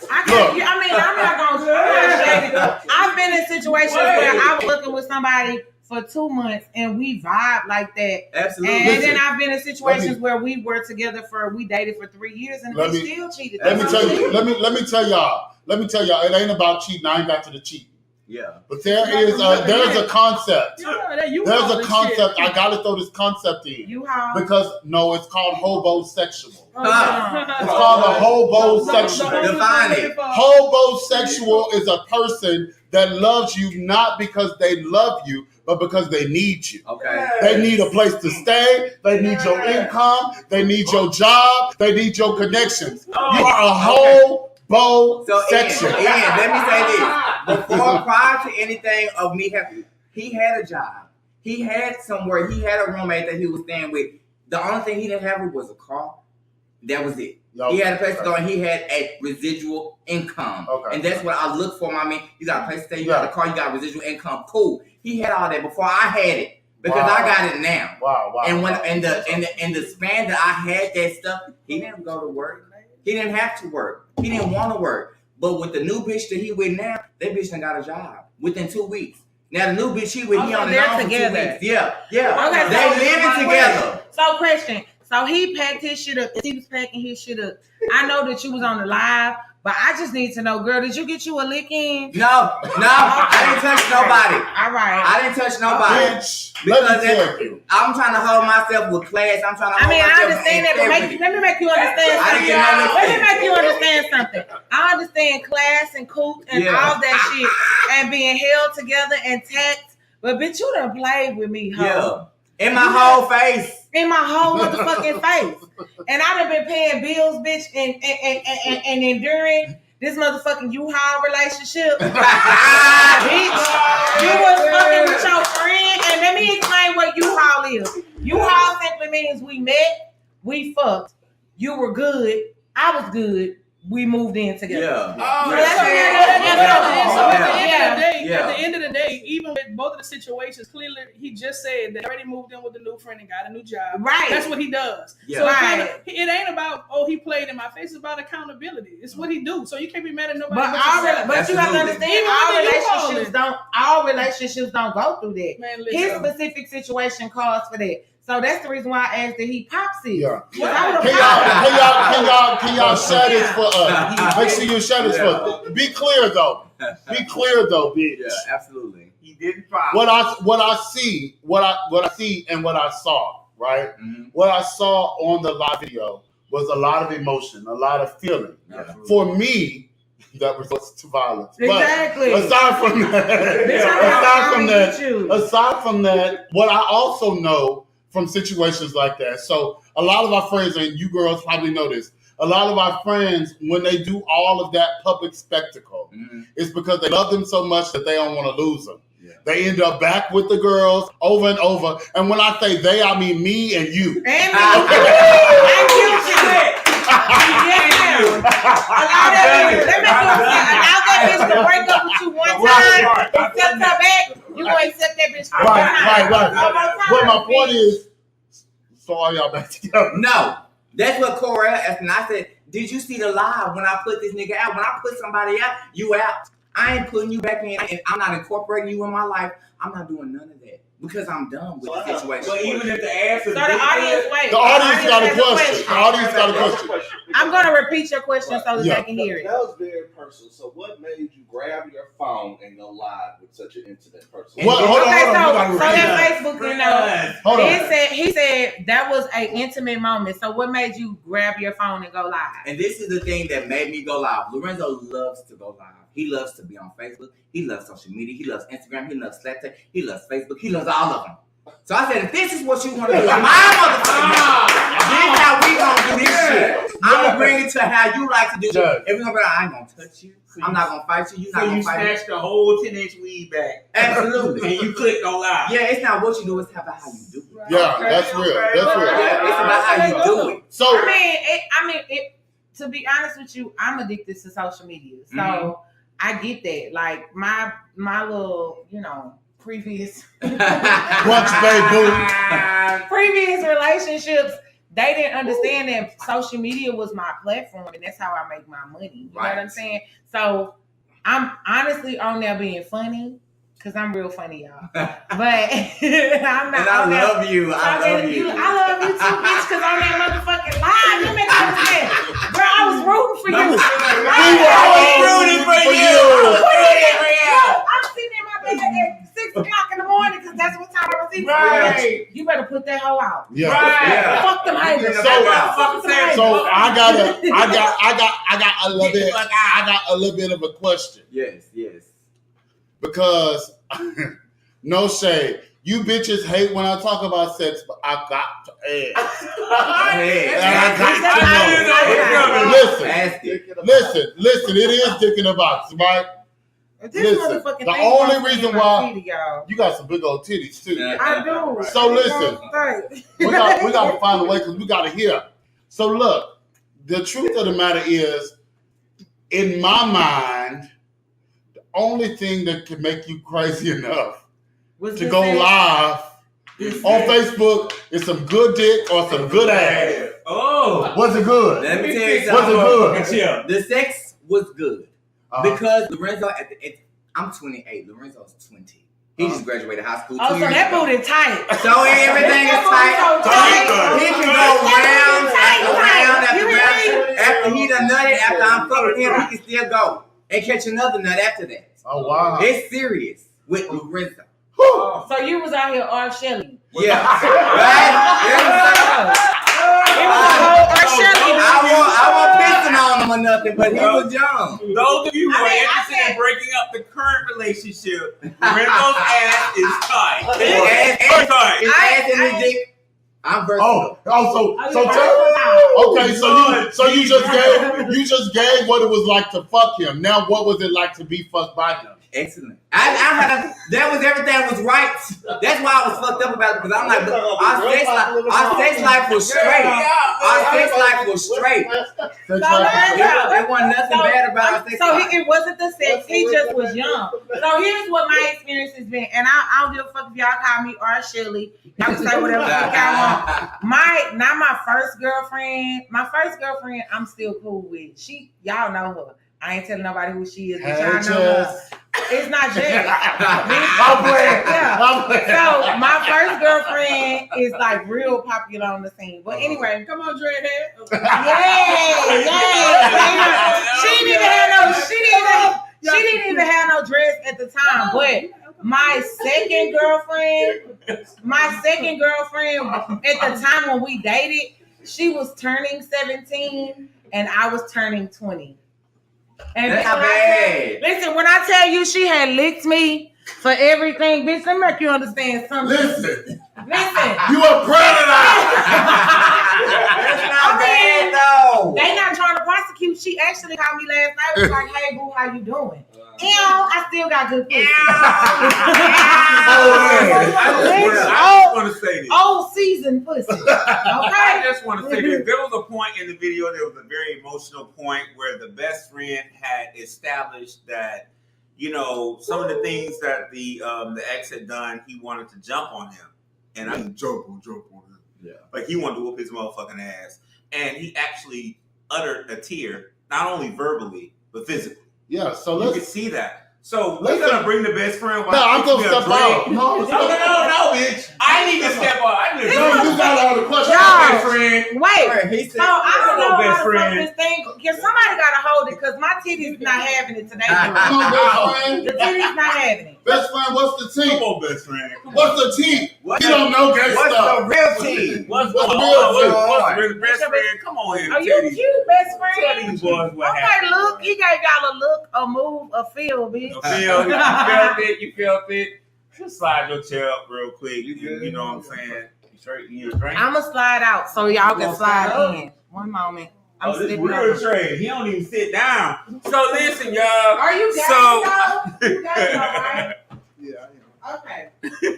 I'm not gonna shade it. I've been in situations where I was looking with somebody for 2 months and we vibe like that.
Absolutely.
And then I've been in situations where we were together we dated for 3 years and we still cheated.
Let me tell you. Let me tell y'all. It ain't about cheating. I ain't got to the cheating.
Yeah.
But there's a concept. There's a concept. I gotta throw this concept in. Because it's called hobosexual. It's called a hobosexual.
Define it.
Hobosexual is a person that loves you not because they love you, but because they need you.
Okay.
They need a place to stay. They need your income. They need your job. They need your connections. You are a whole section.
Ian, let me say this. Before, prior to anything of me having, he had a job. He had somewhere. He had a roommate that he was staying with. The only thing he didn't have was a car. That was it. He had a place to go, and he had a residual income. Okay. And that's what I look for, my man. You got a place to stay, you got a car, you got residual income. Cool. He had all that before I had it. Because I got it now.
Wow.
And when in the span that I had that stuff, he didn't go to work. He didn't have to work. He didn't want to work. But with the new bitch that he with now, that bitch done got a job within 2 weeks. Now the new bitch he with, he on the own for 2 weeks. Yeah. Okay, they living together.
So question. So he packed his shit up. He was packing his shit up. I know that you was on the live, but I just need to know, girl, did you get you a lick in?
No, I didn't touch nobody.
All right.
I didn't touch nobody. Because I'm trying to hold myself with class. I'm trying to hold myself.
I understand that, but let me make you understand something. Let me make you understand something. I understand class and coop and all that shit and being held together and taxed, but bitch, you done played with me, ho.
Yeah. In my whole face.
In my whole motherfucking face. And I done been paying bills, bitch, and enduring this motherfucking U-Haul relationship. Bitch, you was fucking with your friend. And let me explain what U-Haul is. U-Haul simply means we met, we fucked. You were good, I was good. We moved in together.
At the end of the day, even with both of the situations, clearly he just said that he already moved in with a new friend and got a new job.
Right.
That's what he does.
Yeah.
So it ain't about, he played in my face. It's about accountability. It's what he do. So you can't be mad at nobody.
But you have to understand, all relationships don't go through that. Man, his specific situation calls for that. So that's the reason why I asked that he pops it.
Yeah. Can y'all share this for us? Make sure you share this for us. Be clear though, bitch.
Yeah, absolutely.
He didn't pop.
What I see and what I saw, right? Mm-hmm. What I saw on the live video was a lot of emotion, a lot of feeling. Absolutely. For me, that results to violence.
Exactly.
But aside from that, what I also know from situations like that. So a lot of our friends, and you girls probably know this, a lot of our friends, when they do all of that public spectacle, it's because they love them so much that they don't want to lose them. Yeah. They end up back with the girls over and over. And when I say they, I mean me and you.
And me. I'm guilty. Allow that bitch to break up with you one time, accept her back, you gonna accept that bitch for
right. But my point is, so are y'all back together?
No. That's what Cora asked, and I said, did you see the live when I put this nigga out? When I put somebody out, you out. I ain't putting you back in, and I'm not incorporating you in my life. I'm not doing none of that because I'm done with the situation.
But even if the answer,
the audience
got a question. The audience got a question.
I'm gonna repeat your question so that they can hear it.
That was very personal. So, what made you grab your phone and go live with such an intimate person?
Hold on.
So that Facebook, he said that was an intimate moment. So, what made you grab your phone and go live?
And this is the thing that made me go live. Lorenzo loves to go live. He loves to be on Facebook. He loves social media. He loves Instagram. He loves Snapchat. He loves Facebook. He loves all of them. So I said, if this is what you want to do, my motherfucker, this is how we gonna do this shit. I'm gonna bring it to how you like to do it. If we gonna be like, I ain't gonna touch you. I'm not gonna fight you. You're not gonna fight me.
So you snatched the whole 10-inch weed back.
Absolutely.
And you clicked on live.
Yeah, it's not what you do. It's about how you do it.
Yeah, that's real. That's real.
Yeah, it's about how you do it.
So
I mean, to be honest with you, I'm addicted to social media. So I get that. Like my little, previous previous relationships, they didn't understand that social media was my platform and that's how I make my money. You know what I'm saying? So I'm honestly on there being funny. Cause I'm real funny, y'all. But I'm not.
And I love you. I love you.
I love you too, bitch. Cause on that motherfucking live, you make me understand. Girl, I was rooting for you.
We were all rooting for you.
I'm sitting in my bed at 6 o'clock in the morning because that's what time I receive.
Right.
You better put that hoe out.
Yeah.
Right.
Yeah.
Fuck them haters.
So I got a little bit of a question.
Yes.
Because no shade. You bitches hate when I talk about sex, but I got to ask. Listen, it is dick in the box, right? Listen, the only reason why you got some big old titties too.
I do.
So listen, we got to find a way because we got to hear. So look, the truth of the matter is, in my mind, the only thing that can make you crazy enough to go live on Facebook is some good dick or some good ass.
Oh,
Was it good?
Let me tell you
Was it
something.
good?
The sex was good because Lorenzo. I'm 28. Lorenzo's 20. He just graduated high school.
Oh, so that booty tight.
So everything is tight. He can go round after round. After he done nutted, after I'm fucking him, he can still go and catch another nut after that.
Oh wow!
It's serious with Lorenzo.
So you was out here R. Shelley.
Yeah. Right? I won't pissing on him or nothing, but he was young.
Those of you who are interested in breaking up the current relationship, Lorenzo's ass is tight. His
ass and his dick. I'm versatile.
So you just gave what it was like to fuck him. Now what was it like to be fucked by him?
Excellent. That was everything was right. That's why I was fucked up about it because I'm like, our sex life was straight. Our sex life was straight. There wasn't nothing bad about our sex life.
So it wasn't the sex. He just was young. So here's what my experience has been, and I don't give a fuck if y'all call me R. Shelley. Y'all can say whatever the fuck y'all want. Not my first girlfriend. My first girlfriend, I'm still cool with. Y'all know her. I ain't telling nobody who she is, but y'all know her. It's not Jess.
I'm playing.
So my first girlfriend is like real popular on the scene. But anyway,
Come on, Dreadhead.
She didn't even have no dress at the time. But my second girlfriend, at the time when we dated, she was turning 17 and I was turning 20. And listen, when I tell you she had licked me for everything, bitch, let me make you understand something.
Listen,
you
a predator.
That's not bad though.
They not trying to prosecute. She actually called me last night. Was like, "Hey boo, how you doing?" I still got good pussy.
I just want to say this.
Old season pussy. Okay.
I just want to say this. There was a point in the video, there was a very emotional point where the best friend had established that, you know, some of the things that the ex had done, he wanted to jump on him. And I mean jump on him. Yeah. Like he wanted to whoop his motherfucking ass. And he actually uttered a tear, not only verbally, but physically.
Yeah, so
you can see that. So we're gonna bring the best friend.
No, I'm gonna step out. No,
bitch. I need to step out.
You got all the questions.
Best friend.
Wait. So I don't know how to fuck this thing. Somebody gotta hold it because my titty's not having it today. The titty's not having it.
Best friend, what's the T?
Come on, best friend.
What's the T? You don't know gay stuff.
What's the real T?
What's the real best friend? Come on here.
Are you cute, best friend?
Tell these boys what happened.
Okay, look. He gave y'all a look, a move, a feel, bitch.
You felt it. Just slide your chair up real quick. You know what I'm saying? You straight in your drink.
I'ma slide out so y'all can slide in. One moment. I'm
this real trade. He don't even sit down. So listen, y'all.
Are you guys You guys all right?
Yeah, I am.
Okay.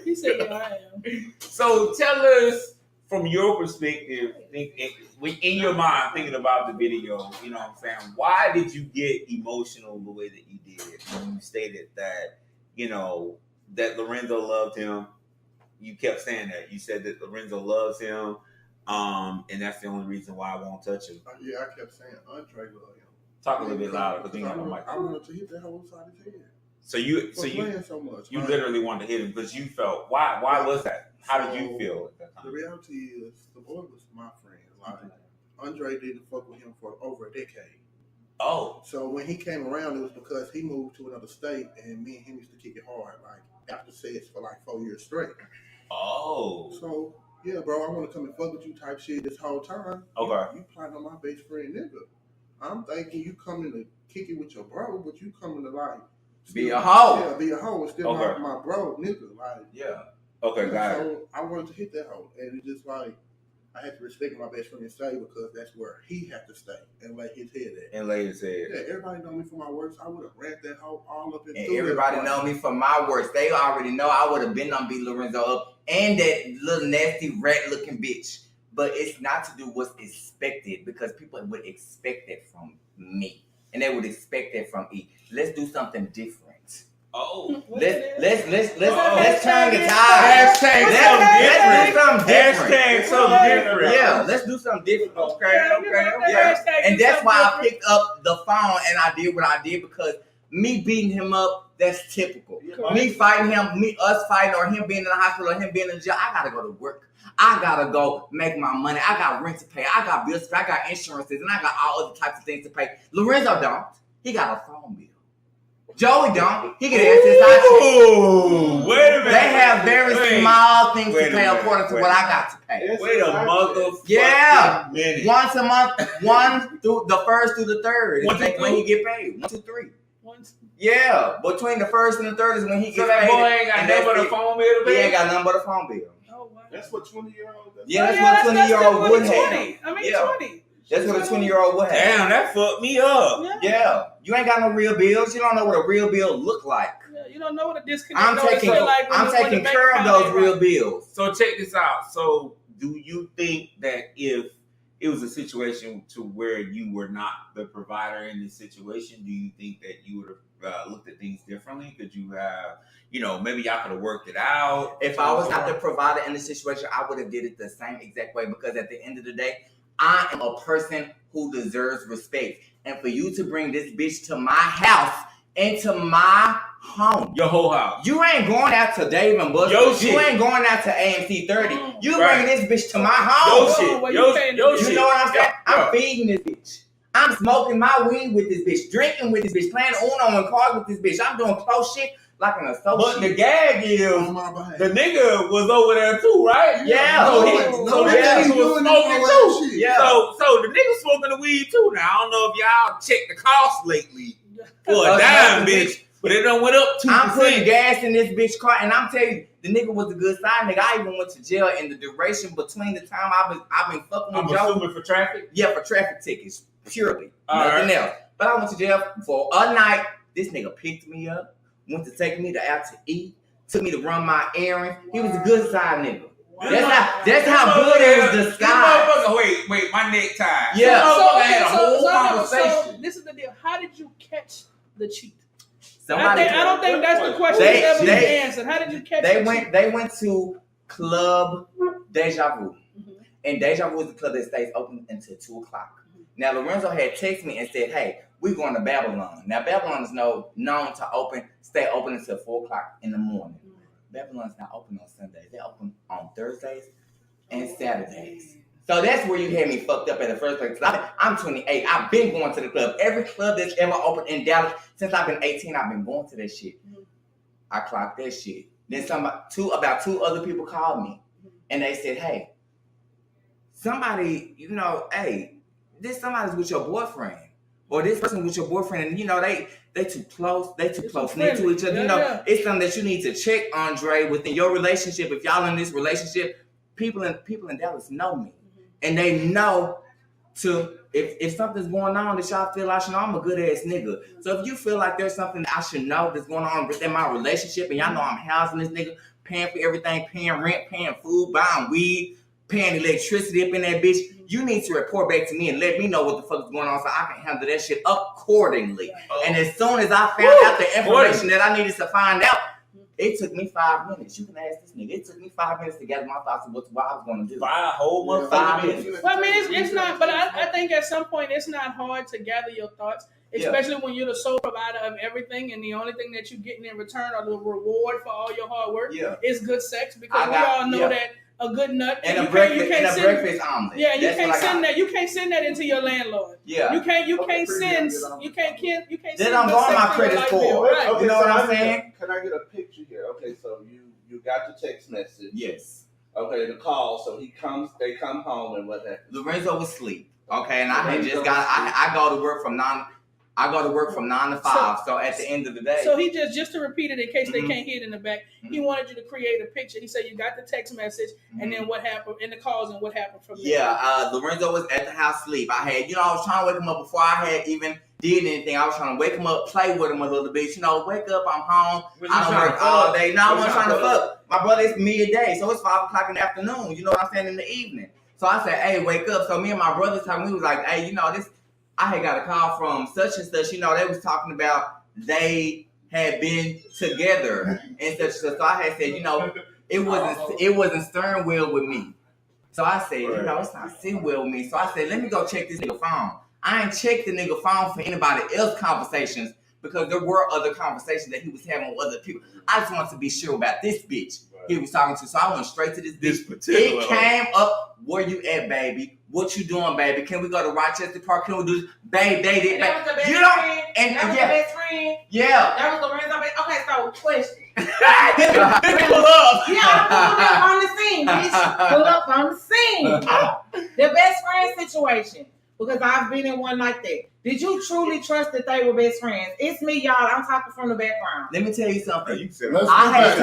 He said, "Yeah, I am."
So tell us from your perspective, in your mind, thinking about the video, you know what I'm saying? Why did you get emotional the way that you did when you stated that, you know, that Lorenzo loved him? You kept saying that. You said that Lorenzo loves him, and that's the only reason why I won't touch him.
Yeah, I kept saying Andre loved him.
Talk a little bit louder, because you got the mic.
I wanted to hit that whole side of his head.
So you
playing so much.
you literally wanted to hit him because you felt why was that? How did you feel at that
The
time?
reality is, the boy was my friend. Like Andre didn't fuck with him for over a decade.
Oh,
So when he came around, it was because he moved to another state, and me and him used to kick it hard, like after sex for like 4 years straight.
oh,
So yeah, bro, I want to come and fuck with you type shit this whole time.
okay.
You plotting on my best friend nigga. I'm thinking you coming to kick it with your bro, but you coming to like
Be a hoe.
Yeah, be a hoe and still
Okay.
my bro nigga. Like
Yeah. Okay, got it.
so I wanted to hit that hoe, and it just like I had to respect my best friend and stay because that's where he had to stay and lay his head at.
And lady said,
Yeah, everybody know me for my works. I would have ran that hoe all up in.
And everybody know me for my works. They already know I would have been on beat Lorenzo up and that little nasty rat looking bitch. But it's not to do what's expected because people would expect that from me. And they would expect that from E. Let's do something different.
oh,
Let's
Oh.
turn the tide.
Hashtag
Let's do something different.
Hashtag something different.
Yeah, let's do something different. Okay.
Yeah.
And that's why I picked up the phone and I did what I did because me beating him up, that's typical.
Correct.
Me fighting him, us fighting, or him being in the hospital, or him being in jail, I gotta go to work. I gotta go make my money. I got rent to pay. I got bills to pay. I got insurances, and I got all other types of things to pay. Lorenzo don't. He got a phone bill. Joey don't. He can access our check.
Ooh, wait a minute.
They have very small things
Wait
to
a
pay
minute.
according to
Wait
what
a
I got to pay.
Wait a motherfucking
Yeah.
minute.
Once a month, one through the first through the third.
One,
It's
two,
like when he get paid. 1, 2, 3. Yeah, between the first and the third is when he
So
gets
that
paid.
boy ain't got
and
nothing but
that's
a
it.
phone bill to
He
pay?
ain't got nothing but a phone bill.
Oh, wow.
That's what 20-year-old.
Yeah, that's what a 20-year-old would have.
20. I mean,
Yeah.
20.
That's what a 20-year-old would have.
Damn, that fucked me up.
Yeah, you ain't got no real bills. You don't know what a real bill look like.
Yeah, you don't know what a disconnect
I'm taking
feel like when
I'm
the- when
taking
the bank
care of
account
those
ain't
real
right.
bills.
So check this out. So do you think that if it was a situation to where you were not the provider in this situation, do you think that you would have looked at things differently? Could you have, maybe y'all could have worked it out?
If I was not the provider in this situation, I would have did it the same exact way because at the end of the day, I am a person who deserves respect. And for you to bring this bitch to my house and to my home,
Your whole house.
you ain't going out to Dave and Buster's.
Yo
You
shit.
ain't going out to AMC 30. You
Right.
bring this bitch to my
Yo
home.
shit.
well,
Yo
you paying
yo
the-
You
shit.
know what I'm saying?
Yeah.
I'm feeding this bitch. I'm smoking my weed with this bitch, drinking with this bitch, playing Uno and cards with this bitch. I'm doing close shit like an associate.
But the gag is,
On my behalf.
the nigga was over there too, right?
Yeah.
So
No,
he
yeah.
was smoking too.
Yeah.
So the nigga smoking the weed too. Now I don't know if y'all checked the cost lately for a
Uh,
dime,
no,
bitch, but it done went up 2%.
I'm putting gas in this bitch car, and I'm telling you, the nigga was a good side nigga. I even went to jail in the duration between the time I've been fucking with
I'm
Joe.
assuming for traffic.
Yeah, for traffic tickets, purely,
All
nothing else. But I went to jail for a night. This nigga picked me up, went to take me out to eat, took me to run my errands. He was a good side nigga. That's how good it was
This
disguised.
motherfucker, wait, my necktie.
Yeah.
This motherfucker had a whole
so
conversation.
this is the deal. How did you catch the cheat?
Somebody,
I don't think that's the question
They-
that ever
they-
been answered. How did you catch the cheat?
they went to Club Deja Vu.
Mhm.
And Deja Vu is the club that stays open until 2 o'clock. Now, Lorenzo had texted me and said, hey, we're going to Babylon. Now, Babylon is known to stay open until 4 o'clock in the morning. Babylon's not open on Sundays. They're open on Thursdays and Saturdays. So that's where you had me fucked up in the first place. I'm 28. I've been going to the club. Every club that's ever opened in Dallas, since I've been 18, I've been going to that shit. I clocked that shit. Then about two other people called me. And they said, hey, somebody, this somebody's with your boyfriend. Or this person with your boyfriend. And, they too close. They too close knit to each other.
Yeah.
It's something that you need to check, Andre, within your relationship. If y'all in this relationship, people in Dallas know me. And they know if something's going on that y'all feel I should know, I'm a good ass nigga. So if you feel like there's something that I should know that's going on within my relationship, and y'all know I'm housing this nigga, paying for everything, paying rent, paying food, buying weed, paying electricity up in that bitch, you need to report back to me and let me know what the fuck is going on so I can handle that shit accordingly. And as soon as I found out the information that I needed to find out, it took me 5 minutes. You can ask this nigga. It took me 5 minutes to gather my thoughts of what I was going to do.
5 whole motherfucking
5
minutes.
minutes.
Well, I mean, it's not, but I think at some point it's not hard to gather your thoughts. especially when you're the sole provider of everything, and the only thing that you're getting in return or the reward for all your hard work is good sex. Because we all know that a good nut
and a breakfast omelet.
Yeah, you can't send that. You can't send that into your landlord.
Yeah,
you can't send.
Then I'm going my credit score.
Right.
You know what I'm saying?
Can I get a picture here? Okay, so you got the text message.
Yes.
Okay, the call. So they come home, and what happened?
Lorenzo was asleep. Okay, and I had just got. I go to work from 9 to 5. So at the end of the day.
So he just to repeat it in case they can't hear it in the back. He wanted you to create a picture. He said you got the text message, and then what happened in the calls and what happened from there.
Yeah, Lorenzo was at the house asleep. I was trying to wake him up before I had even did anything. I was trying to wake him up, play with him a little bit. Wake up, I'm home. I don't work all day. No, I wasn't trying to fuck. My brother, it's midday, so it's 5 o'clock in the afternoon. You know what I'm saying, in the evening. So I said, hey, wake up. So me and my brother talking, we was like, hey, this, I had got a call from such and such, they was talking about they had been together and such and such. So I had said, it wasn't stern well with me. So I said, it's not sitting well with me. So I said, let me go check this nigga phone. I ain't checked the nigga phone for anybody else conversations because there were other conversations that he was having with other people. I just wanted to be sure about this bitch he was talking to. So I went straight to this bitch. It came up, where you at, baby? What you doing, baby? Can we go to Rochester Park? Can we do this? Babe, they did.
That was the best friend?
And
that was the best friend?
Yeah.
That was Lorenzo. Okay, so question.
Pull up.
Yeah, I pulled up on the scene, bitch. Pull up on the scene. The best friend situation. Because I've been in one like that. Did you truly trust that they were best friends? It's me, y'all. I'm talking from the background.
Let me tell you something. I had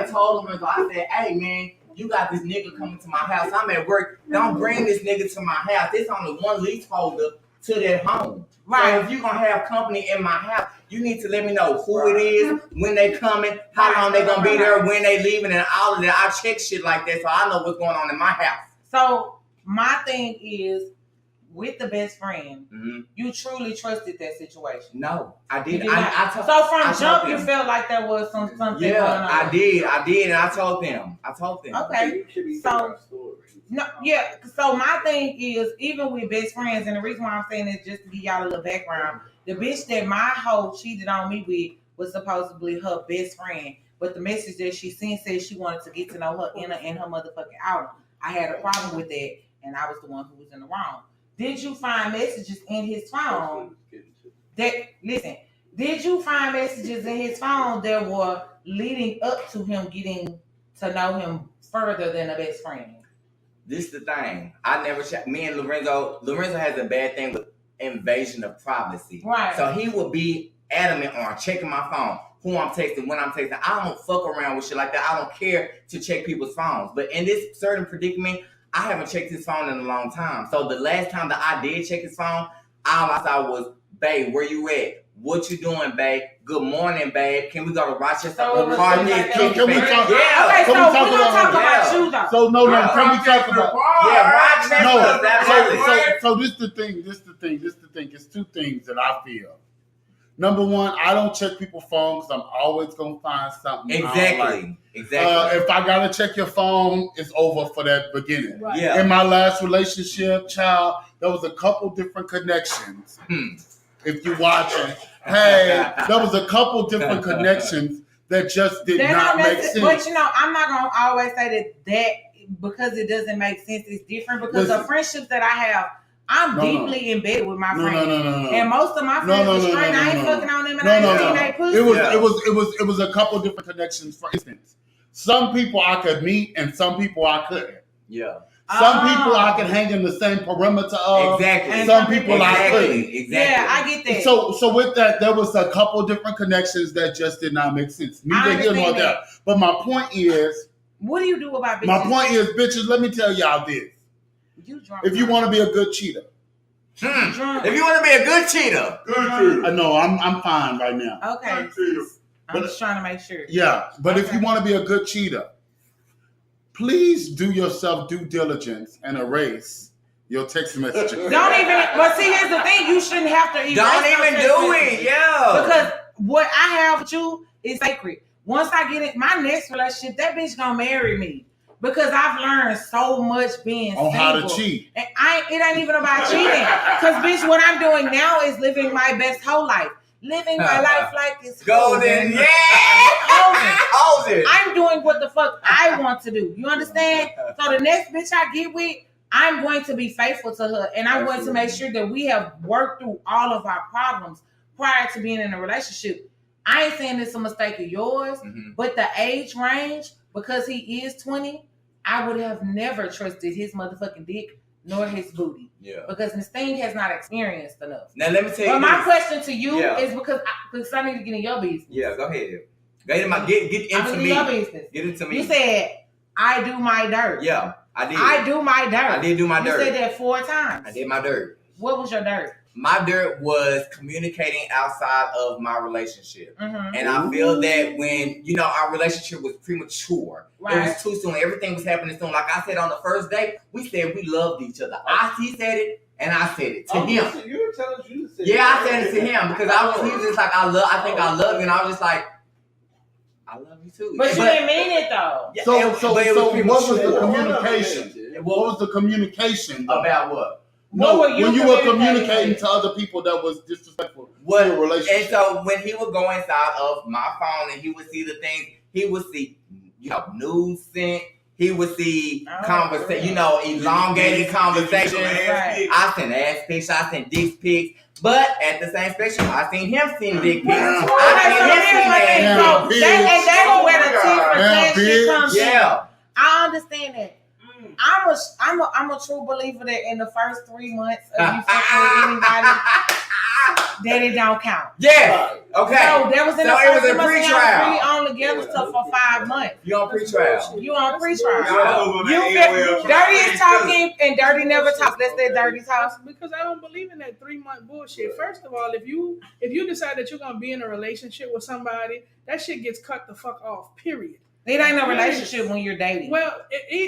told him, I said, hey, man, you got this nigga coming to my house. I'm at work. Don't bring this nigga to my house. It's only one leaseholder to that home. Right. So if you're going to have company in my house, you need to let me know who it is, when they coming, how long they going to be there, when they leaving, and all of that. I check shit like that so I know what's going on in my house.
So my thing is, with the best friend, you truly trusted that situation.
No, I did.
So from jump, you felt like there was something going on.
I did, and I told them.
Okay. So no, yeah. So my thing is, even with best friends, and the reason why I'm saying this just to give y'all a little background, the bitch that my hoe cheated on me with was supposedly her best friend, but the message that she sent said she wanted to get to know her in her motherfucking outing. I had a problem with that, and I was the one who was in the wrong. Did you find messages in his phone did you find messages in his phone that were leading up to him getting to know him further than a best friend?
This is the thing. I never checked. Me and Lorenzo has a bad thing with invasion of privacy. Right. So he would be adamant on checking my phone, who I'm texting, when I'm texting. I don't fuck around with shit like that. I don't care to check people's phones. But in this certain predicament, I haven't checked his phone in a long time. So the last time that I did check his phone, all I saw was, babe, where you at? What you doing, babe? Good morning, babe. Can we go to Rochester?
Can we talk?
Yeah. Okay, so we're gonna talk about you though.
So no, can we talk about?
Rochester.
So this the thing. It's two things that I feel. Number one, I don't check people's phones. I'm always gonna find something.
Exactly.
If I gotta check your phone, it's over for that beginning.
Right.
Yeah.
In my last relationship, child, there was a couple different connections. If you watching, there was a couple different connections that just did not make sense.
But I'm not gonna always say that because it doesn't make sense. It's different because the friendships that I have, I'm deeply in bed with my friends. No. And most of my friends are straight. I ain't fucking on them and I ain't seen they pussy.
It was a couple different connections. For instance, some people I could meet and some people I couldn't.
Yeah.
Some people I could hang in the same perimeter of.
Exactly.
And some people I couldn't.
Exactly.
Yeah, I get that.
So with that, there was a couple different connections that just did not make sense. Neither here nor there. But my point is,
what do you do about bitches?
My point is, bitches, let me tell y'all this. If you want to be a good cheater.
If you want to be a good cheater.
I know, I'm fine right now.
Okay. I'm just trying to make sure.
Yeah, but if you want to be a good cheater, please do yourself due diligence and erase your text messages.
But see, here's the thing. You shouldn't have to erase
Don't even do it, yeah.
Because what I have with you is sacred. Once I get in my next relationship, that bitch gonna marry me. because I've learned so much being
on
single.
how to cheat.
And it ain't even about cheating. Because, bitch, what I'm doing now is living my best whole life. Living my life like it's
golden. Yeah. Golden.
I'm doing what the fuck I want to do. You understand? So the next bitch I get with, I'm going to be faithful to her. And I'm going to make sure that we have worked through all of our problems prior to being in a relationship. I ain't saying it's a mistake of yours, but the age range, because he is 20, I would have never trusted his motherfucking dick nor his booty.
Yeah.
Because Miss Thing has not experienced enough.
Now let me tell you.
But my question to you
Yeah.
is because I need to get in your business.
Yeah, go ahead. Get into me.
Your business.
Get into me.
You said I do my dirt.
Yeah, I did.
I do my dirt.
I did do my dirt.
You said that 4 times.
I did my dirt.
What was your dirt?
My dirt was communicating outside of my relationship.
Mm-hmm.
And I feel that when, our relationship was premature,
Right.
It was too soon. Everything was happening soon. Like I said on the first date, we said we loved each other. He said it, and I said it to him.
You were telling us you said
I said it to him because he was just like, I think I love you. And I was just like, I love you too.
But you didn't mean it though.
Yeah,
So what was the
premature.
communication? What was the communication
About what?
No,
What were you
when you were communicating
communicating
to other people that was disrespectful to
What?
your relationship.
And so when he would go inside of my phone and he would see the things, he would see, news sent. He would see conversation, elongated conversations.
Right.
I sent ass pics, I sent dick pics, but at the same spectrum, I seen him send dick pics.
So that's where the T for shit comes in.
Yeah.
I understand that. I'm a true believer that in the first 3 months of you fucking with anybody, that it don't count.
Yeah. Okay.
So there was in the
it
first
was a
3 months
pre-trial.
we on together for 5 months.
You on pre-trial.
You on pre-trial.
Yeah.
Dirty is talking and Dirty never talks. Let's say Dirty talks.
Because I don't believe in that 3-month bullshit. First of all, if you decide that you're gonna be in a relationship with somebody, that shit gets cut the fuck off. Period.
It ain't no relationship when you're dating.
Well,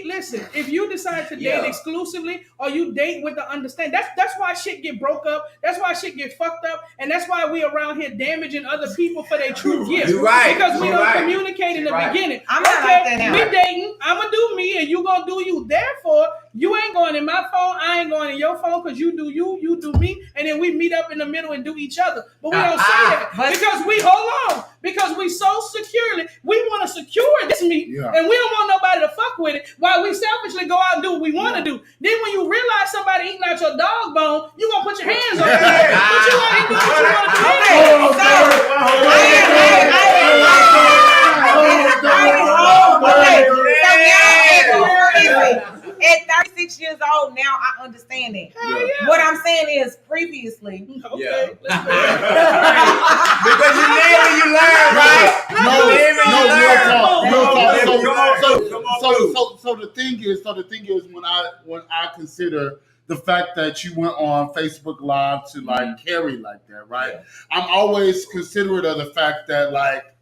listen, if you decide to date exclusively or you date with the understanding, that's why shit get broke up. That's why shit get fucked up, and that's why we around here damaging other people for their true gifts.
You're right.
Because we don't communicate in the beginning.
I'm not like that now.
We dating. I'ma do me, and you gonna do you. Therefore, you ain't going in my phone. I ain't going in your phone because you do you, you do me, and then we meet up in the middle and do each other. But we don't say that because we hold on. Because we so securely, we want to secure this meat, and we don't want nobody to fuck with it while we selfishly go out and do what we want to do. Then when you realize somebody eating out your dog bone, you going to put your hands on it. But you want to do what you want to do.
At 36 years old now, I understand that.
Yeah.
What I'm saying is previously.
Okay.
Because you live and you learn, right?
So the thing is when I consider the fact that you went on Facebook Live to like carry like that, right? I'm always considerate of the fact that like,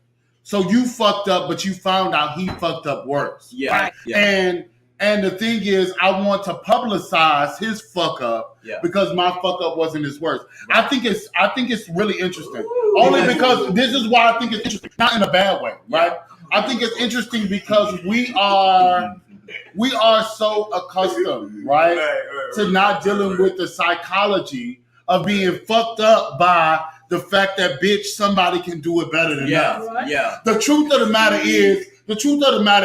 so you fucked up, but you found out he fucked up worse.
Yeah.
Right? Yeah. And the thing is, I want to publicize his fuck up because my fuck up wasn't his worst. Right. I think it's really interesting. Only because this is why I think it's interesting, not in a bad way, right? I think it's interesting because we are so accustomed, right, to not dealing with the psychology of being fucked up by the fact that bitch somebody can do it better than us.
Yeah.
The truth of the matter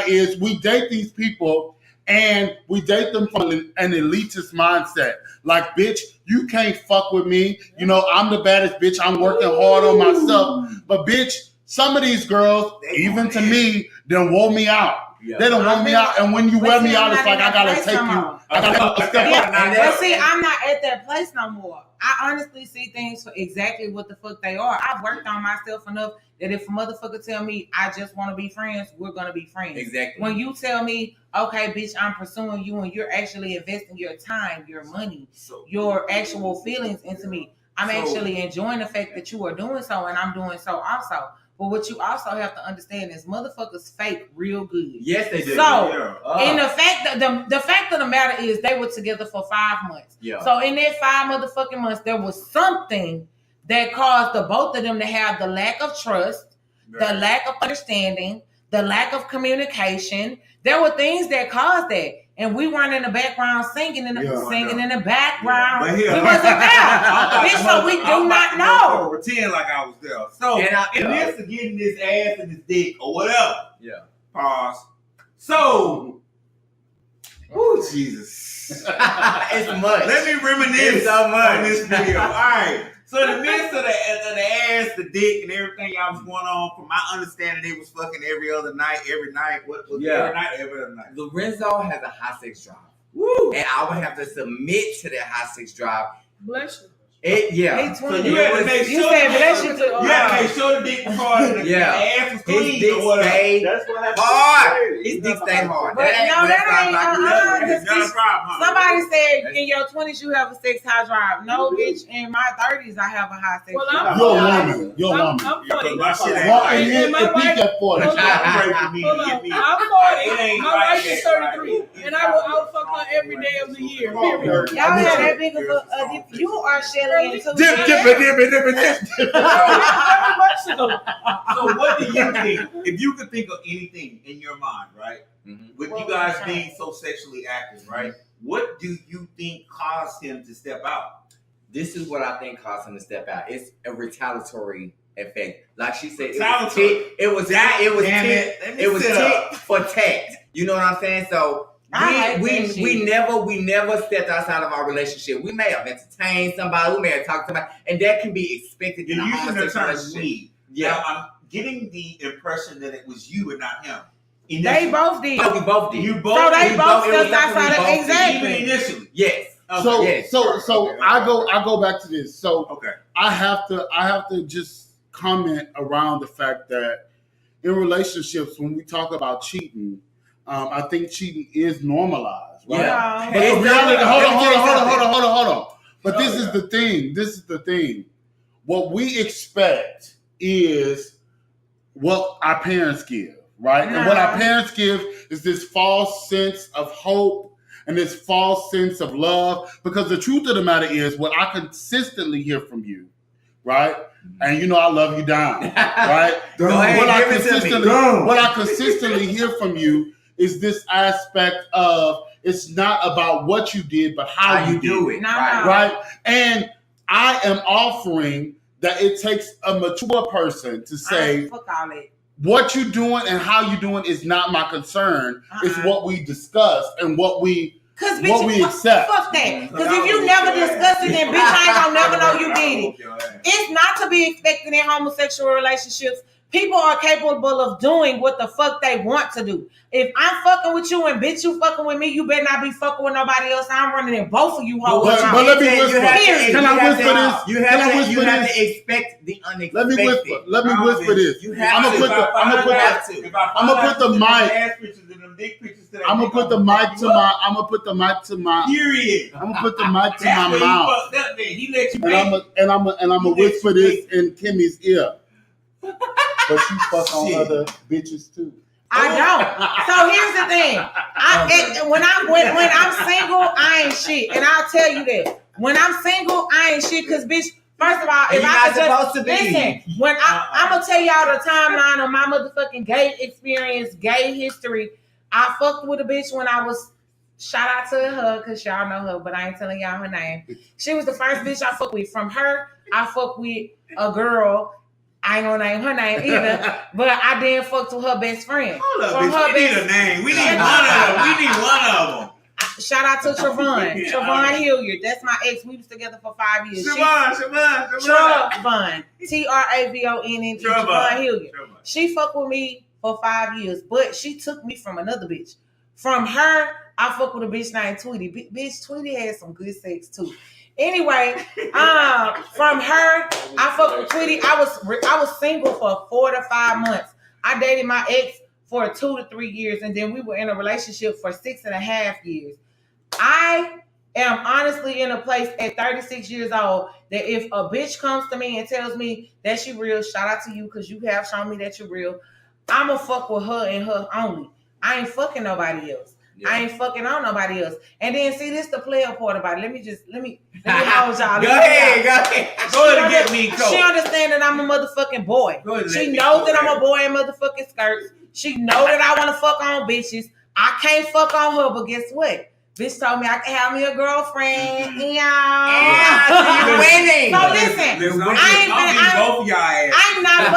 is we date these people. And we date them from an elitist mindset. Like, bitch, you can't fuck with me. You know, I'm the baddest bitch. I'm working hard on myself. But, bitch, some of these girls, even to me, done wore me out. Yeah. They don't wear me out. And when you wear me out, it's like, I got to take you. I got to step up.
But see, I'm not at that place no more. I honestly see things for exactly what the fuck they are. I've worked on myself enough that if a motherfucker tell me I just want to be friends, we're going to be friends.
Exactly.
When you tell me, okay, bitch, I'm pursuing you and you're actually investing your time, your money, your actual feelings into me, I'm actually enjoying the fact that you are doing so and I'm doing so also. But what you also have to understand is motherfuckers fake real good.
Yes, they do.
So, and the fact of the matter is they were together for 5 months.
Yeah.
So in that 5 motherfucking months, there was something that caused the both of them to have the lack of trust, the lack of understanding, the lack of communication. There were things that caused that. And we weren't in the background singing in the background.
But
we wasn't there. Bitch, so we do not know.
Pretend like I was there. So
And
this to getting this ass and this dick or whatever.
Yeah.
Pause. So, oh Jesus.
It's much.
Let me reminisce
It's so much.
on this video. All right. So in the midst of the ass, the dick, and everything y'all was going on, from my understanding, they was fucking every night. Every night? Every other night.
Lorenzo has a high sex drive.
Woo!
And I would have to submit to that high sex drive.
Bless you.
So you had to make sure the dick was hard and the ass was clean.
His dick stayed
That's what happened.
hard. His dick stayed hard.
But that ain't
It's not a problem.
Somebody said in your 20s you have a sex high drive. No, bitch. In my 30s I have a high sex
Well,
drive.
You're a woman. You're a
I'm
woman.
40.
My shit ain't
Walk
like
in
that.
here
And my
and peek
wife-
at 40.
Hold on.
I'm
Hold on. I'm 40. My wife is 33. And I will outfuck her every day of the year. Period.
Y'all have that big of a you are Shelly into
Dip.
Very much so.
So what do you think? If you could think of anything in your mind, right?
Mhm.
With you guys being so sexually active, right? What do you think caused him to step out?
This is what I think caused him to step out. It's a retaliatory effect. Like she said,
Retaliatory.
it was tit for tat. You know what I'm saying? So we never stepped outside of our relationship. We may have entertained somebody, we may have talked to somebody, and that can be expected in a
You're using the
homosexual
term
relationship.
we.
Yeah.
Now, I'm getting the impression that it was you and not him.
They both did.
Oh, we both did.
You both.
So they
you
both
it was
stepped outside of
definitely both
exactly.
Even initially.
Yes.
So
Yes.
so I go back to this. So
Okay.
I have to just comment around the fact that in relationships, when we talk about cheating, I think cheating is normalized, right?
Yeah.
But the reality, hold on. But this is the thing. What we expect is what our parents give, right? And what our parents give is this false sense of hope and this false sense of love. Because the truth of the matter is, what I consistently hear from you, right? And you know I love you down, right?
Go ahead,
What I consistently hear from you is this aspect of it's not about what you did, but how you
do
did
it.
No.
right? And I am offering that it takes a mature person to say
Fuck all that.
what you're doing and how you're doing is not my concern. It's what we discussed and what we accept.
Fuck that. Because if you never discuss it, then bitch, I ain't gonna never know you did it. It's not to be expected in homosexual relationships. People are capable of doing what the fuck they want to do. If I'm fucking with you and bitch you fucking with me, you better not be fucking with nobody else. I'm running in both of you hoes.
But let me whisper. Can I whisper this?
You have to expect the unexpected.
Let me whisper this.
You have
I'm gonna put the mic. I'm gonna put the mic to my. I'm gonna put the mic to my.
Period.
I'm gonna put the mic to my
That's
mouth.
where he let you
And I'm gonna whisper this in Kimmie's ear. But you fuck on other bitches too.
I don't. So here's the thing. When I'm single, I ain't shit, and I'll tell you that. When I'm single, I ain't shit, cause bitch. First of all, if I could just listen, when I'm gonna tell y'all the timeline of my motherfucking gay experience, gay history. I fucked with a bitch when I was. Shout out to her, cause y'all know her, but I ain't telling y'all her name. She was the first bitch I fucked with. From her, I fucked with a girl. I ain't gonna name her name either, but I didn't fuck to her best friend.
Hold up, bitch. We need a name. We need one of them.
Shout out to Travon. Travon Hilliard. That's my ex. We was together for 5 years.
Travon.
Travon. Travon. Travon Hilliard. She fucked with me for 5 years, but she took me from another bitch. From her, I fucked with a bitch named Tweety. Bitch, Tweety had some good sex too. Anyway, from her, I fucked with Tweety. I was single for 4 to 5 months. I dated my ex for 2 to 3 years, and then we were in a relationship for 6.5 years. I am honestly in a place at 36 years old that if a bitch comes to me and tells me that she real, shout out to you because you have shown me that you're real, I'ma fuck with her and her only. I ain't fucking nobody else.
Yeah.
I ain't fucking on nobody else. And then see, this the player part about it. Let me hold y'all.
Go ahead.
Go ahead and get me, Coach.
She understand that I'm a motherfucking boy. She knows that I'm a boy in motherfucking skirts. She know that I want to fuck on bitches. I can't fuck on her, but guess what? Bitch told me I can have me a girlfriend.
Yeah, you're winning.
So listen, I'm not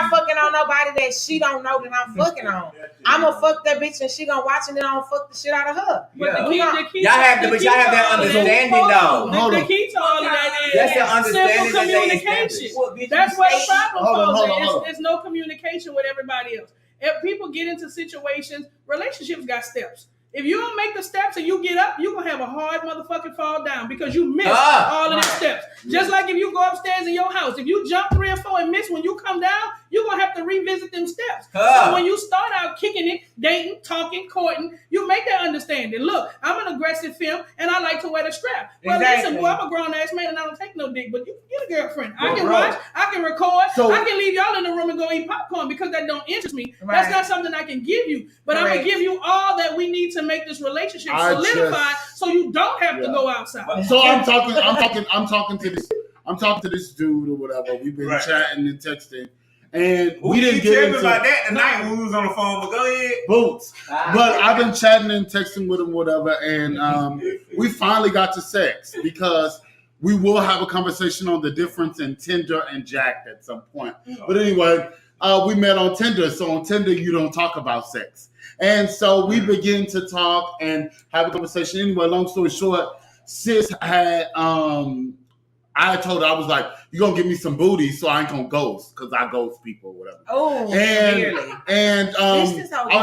fucking on nobody that she don't know that I'm fucking on. I'm gonna fuck that bitch and she gonna watch and then I'm gonna fuck the shit out of her.
Yeah. Y'all have that understanding though.
The key to all of that is
that's the understanding
simple communication. That's where the problem falls. There's no communication with everybody else. If people get into situations, relationships got steps. If you don't make the steps and you get up, you're going to have a hard motherfucking fall down because you missed all of the steps. Just like if you go upstairs in your house, if you jump 3 or 4 and miss, when you come down, you're going to have to revisit them steps. So when you start out kicking it, dating, talking, courting, you make that understanding. Look, I'm an aggressive femme and I like to wear the strap. Well, listen, boy, I'm a grown-ass man and I don't take no dick, but you get a girlfriend. I can watch, I can record, I can leave y'all in the room and go eat popcorn because that don't interest me. Right. That's not something I can give you, but I'm going to give you all that we need to make this relationship solidified so you don't have to go outside.
So I'm talking to this dude or whatever. We've been chatting and texting. And we didn't get into
about that tonight when we was on the phone, but go ahead.
Boots. But I've been chatting and texting with him, whatever, and we finally got to sex because we will have a conversation on the difference in Tinder and Jack'd at some point. But anyway, we met on Tinder. So on Tinder, you don't talk about sex. And so we begin to talk and have a conversation. Anyway, long story short, sis had I told her, I was like, you're going to give me some booty, so I ain't going to ghost, because I ghost people or whatever.
Oh,
really? And I was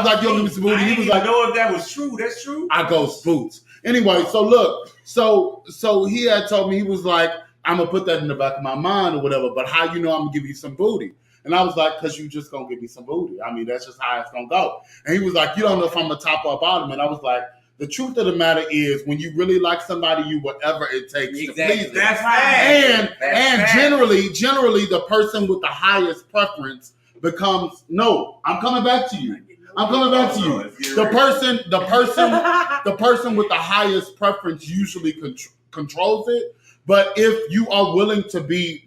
like, you're going to give me some booty. He was like,
I know if that was true. That's true.
I ghost boots. Anyway, so look, so he had told me, he was like, I'm going to put that in the back of my mind or whatever, but how you know I'm going to give you some booty? And I was like, because you just going to give me some booty. I mean, that's just how it's going to go. And he was like, you don't know if I'm a top or a bottom. And I was like, the truth of the matter is, when you really like somebody, you whatever it takes to please them.
That's right.
And generally, the person with the highest preference becomes, no, I'm coming back to you. The person with the highest preference usually controls it. But if you are willing to be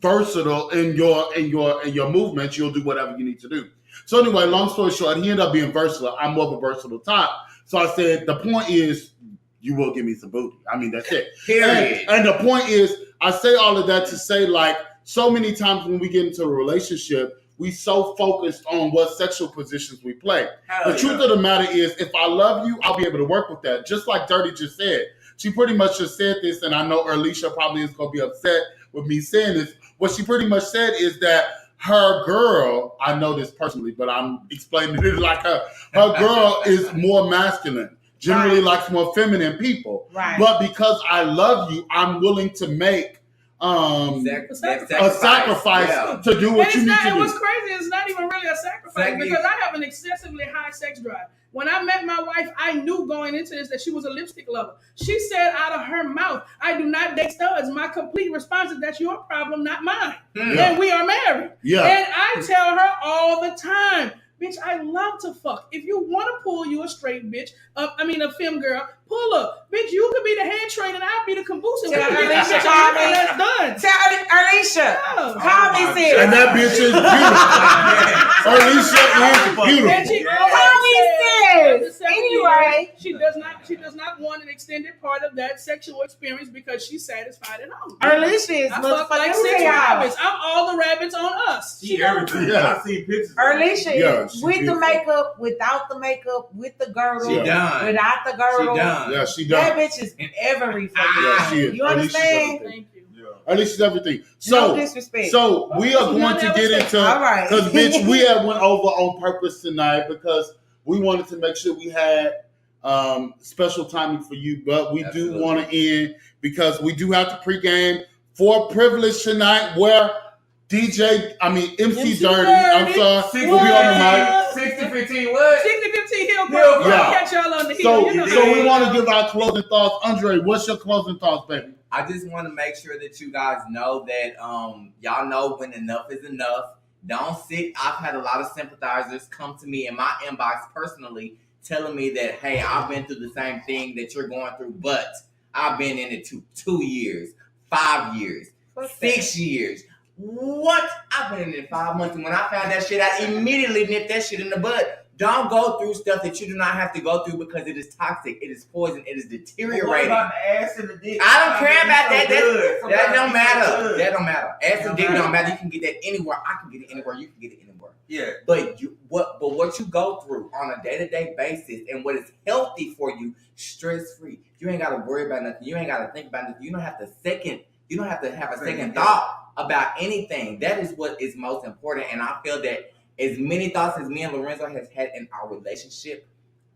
versatile in your movements, you'll do whatever you need to do. So anyway, long story short, he ended up being versatile. I'm more of a versatile type. So I said, the point is, you will give me some booty. I mean, that's it.
Period.
And the point is, I say all of that to say, like, so many times when we get into a relationship, we so focused on what sexual positions we play. The truth of the matter is, if I love you, I'll be able to work with that. Just like Dirty just said. She pretty much just said this, and I know Alicia probably is going to be upset with me saying this. What she pretty much said is that her girl, I know this personally, but I'm explaining it like her girl is more masculine, generally likes more feminine people. Right. But because I love you, I'm willing to make a sacrifice to do what you need to do.
What's crazy is not even really a sacrifice because I have an excessively high sex drive. When I met my wife, I knew going into this that she was a lipstick lover. She said out of her mouth, I do not date studs. My complete response is, that's your problem, not mine. And we are married. Yeah. And I tell her all the time, bitch, I love to fuck. If you want to pull you a straight bitch, a femme girl, pull up. Bitch, you could be the hand train and I'll be the caboose. And
Tell
we can get that bitch done.
Tell Alicia. Call me serious.
And that bitch is beautiful. Alicia is beautiful.
Call me serious. Anyway.
She does not want an extended part of that sexual experience because she's satisfied at home.
Alicia is
I fuck like 6 rabbits. I'm all the rabbits on us.
She everything. Yeah. I see pictures.
Alicia is with the makeup, without the makeup, with the girdle,
she done.
Without the girdle.
She done.
Yeah, she done.
That bitch is every fucking
she is.
You understand?
Thank you.
Alicia's everything. So,
no disrespect.
So we are going to get into, because bitch, we have went over on purpose tonight because we wanted to make sure we had special timing for you, but we do want to end because we do have to pregame for Privilege tonight where MC Dirty, I'm sorry, will be on the mic.
60-15 what?
60-15 Hill Park.
Yeah.
Catch y'all on the hill.
So we want to give our closing thoughts. Andre, what's your closing thoughts, baby?
I just want to make sure that you guys know that y'all know when enough is enough. Don't sit. I've had a lot of sympathizers come to me in my inbox personally telling me that, hey, I've been through the same thing that you're going through, but I've been in it 2 years, 5 years, 6 years. What? I've been in it 5 months, and when I found that shit, I immediately nipped that shit in the bud. Don't go through stuff that you do not have to go through because it is toxic, it is poison, it is deteriorating.
What about the ass and the dick?
I don't care about that.
So
That don't matter. That don't matter. Ass and dick don't matter. You can get that anywhere. I can get it anywhere. You can get it anywhere.
Yeah.
But what you go through on a day-to-day basis and what is healthy for you, stress-free. You ain't gotta worry about nothing. You ain't gotta think about nothing. You don't have to have a second thought about anything. That is what is most important. And I feel that as many thoughts as me and Lorenzo has had in our relationship,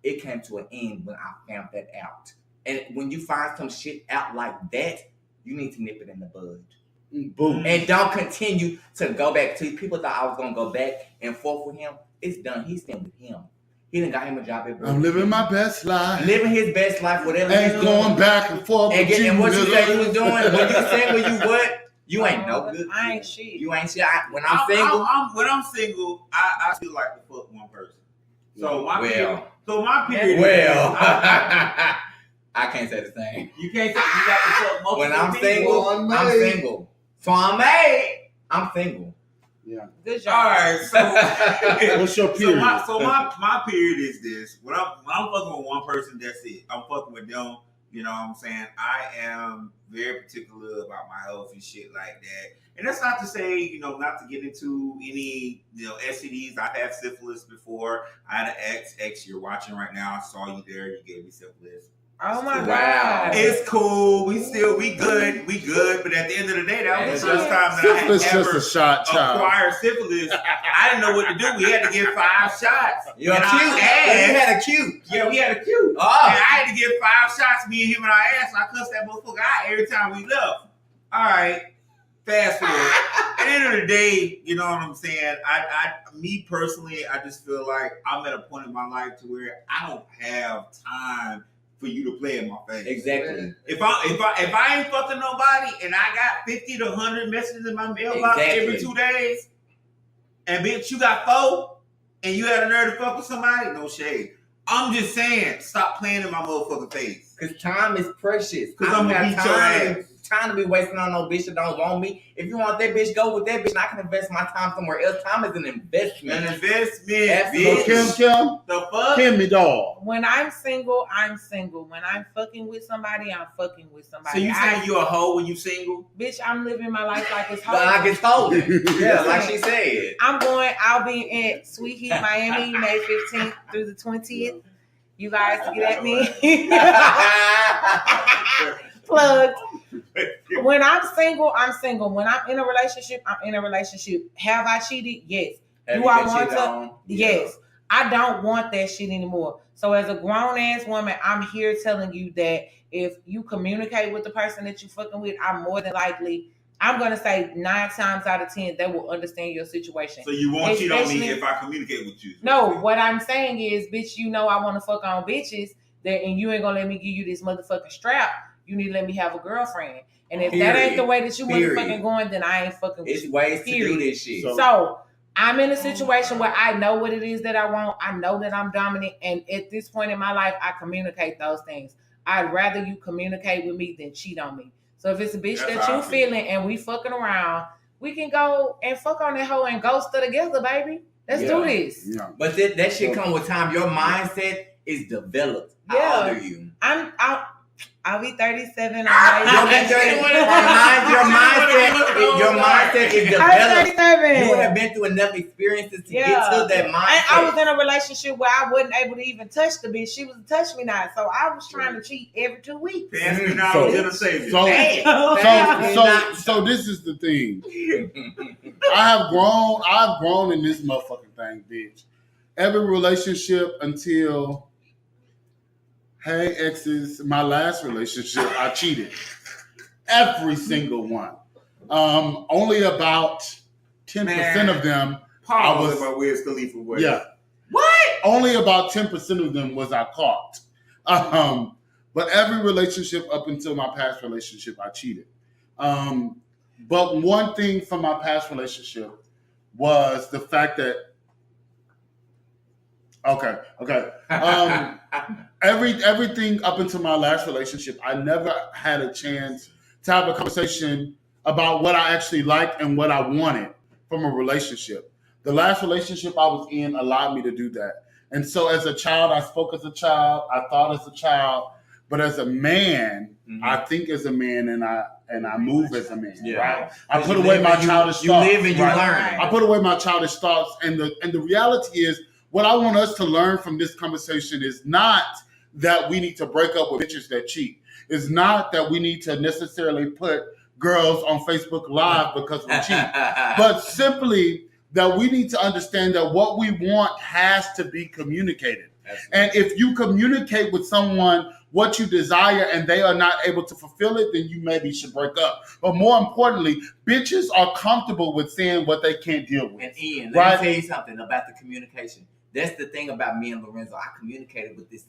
it came to an end when I found that out. And when you find some shit out like that, you need to nip it in the bud.
Boom.
And don't continue to go back to. People thought I was gonna go back and forth with him. It's done. He's staying with him. He done got him a job at
I'm living my best life.
living his best life, whatever.
Ain't going back and forth.
And what you say you was doing? When you single, you what? You ain't no good.
I ain't shit.
You ain't shit. When I'm single,
when I'm single, I still like to fuck one person. So my period.
Well, I can't say the same.
You can't say you got to fuck multiple
When I'm
people.
single, I'm single. So I'm single.
Yeah.
Good job.
All right, so
What's your period?
my period is this. When I'm fucking with one person, that's it. I'm fucking with them. You know what I'm saying? I am very particular about my health and shit like that. And that's not to say, not to get into any, STDs. I've had syphilis before. I had an ex you're watching right now. I saw you there. You gave me syphilis.
Oh my
Wow.
God.
It's cool. We good. But at the end of the day, that was the first time that
Syphilis
I had
just
ever
a shot, child.
acquired syphilis. I didn't know what to do. We had to get 5 shots.
You're
And
cute.
I asked-
You had a cute.
Yeah, we had a cute. And
Oh,
I had to get 5 shots, me and him and our ass. So I cussed that motherfucker out every time we left. All right. Fast forward. At the end of the day, you know what I'm saying? Me personally, I just feel like I'm at a point in my life to where I don't have time for you to play in my face.
exactly.
If I ain't fucking nobody and I got 50 to 100 messages in my mailbox every 2 days, and bitch, you got 4, and you had a nerve to fuck with somebody, no shade. I'm just saying, stop playing in my motherfucking face.
Because time is precious.
Because
I
I'm
don't
gonna
have
beat your
time
ass.
trying to be wasting on no bitch that don't want me. If you want that bitch, go with that bitch. And I can invest my time somewhere else. Time is an investment.
An investment,
Absolutely.
bitch.
Kim,
The fuck?
Kimmie Doll.
When I'm single, I'm single. When I'm fucking with somebody, I'm fucking with somebody.
So you saying you a hoe when you single?
Bitch, I'm living my life like it's home.
Like it's holding. Yeah, like she said.
I'll be at Sweet Heat, Miami, May 15th through the 20th. You guys get at me. Plug. When I'm single, I'm single. When I'm in a relationship, I'm in a relationship. Have I cheated? Yes. Do I want to? Yes. I don't want that shit anymore. So as a grown ass woman, I'm here telling you that if you communicate with the person that you fucking with, I'm more than likely, I'm going to say 9 times out of 10, they will understand your situation.
So you won't cheat on me
Especially-
if I communicate with you?
No, what I'm saying is, bitch, I want to fuck on bitches, and you ain't going to let me give you this motherfucking strap. You need to let me have a girlfriend. And if that ain't the way that you motherfucking going, then I ain't fucking with
It's
you.
ways
Period.
to do this shit.
So I'm in a situation where I know what it is that I want. I know that I'm dominant. And at this point in my life, I communicate those things. I'd rather you communicate with me than cheat on me. So if it's a bitch
That's
that
how
you
I feel.
feeling and we fucking around, we can go and fuck on that hoe and ghost her together, baby. Let's do this.
Yeah.
But that shit come with time. Your mindset is developed.
Yeah.
How old are you?
I'll be 37 on
Your mindset is developed.
I'm 37.
You have been through enough experiences to get to that mindset.
I was in a relationship where I wasn't able to even touch the bitch. She was a touch me not. So I was trying to cheat every 2 weeks.
Pass me now,
So-
dinner savior.
So this is the thing. I've grown in this motherfucking thing, bitch. Every relationship until hey exes, my last relationship, I cheated. Every single one. Only about 10% of them.
Pause
I was-
about Wiz Khalifa way.
Yeah.
What?
Only about 10% of them was I caught. But every relationship up until my past relationship, I cheated. But one thing from my past relationship was the fact that everything up until my last relationship, I never had a chance to have a conversation about what I actually liked and what I wanted from a relationship. The last relationship I was in allowed me to do that. And so as a child, I spoke as a child, I thought as a child, but as a man, I think as a man and I move as a man, right? I put away my childish thoughts.
You live and you learn.
I put away my childish thoughts, and the reality is, what I want us to learn from this conversation is not that we need to break up with bitches that cheat. It's not that we need to necessarily put girls on Facebook Live because we cheat, but simply that we need to understand that what we want has to be communicated. Absolutely. And if you communicate with someone what you desire and they are not able to fulfill it, then you maybe should break up. But more importantly, bitches are comfortable with saying what they can't deal with.
And Ian, let me tell you something about the communication. That's the thing about me and Lorenzo. I communicated with him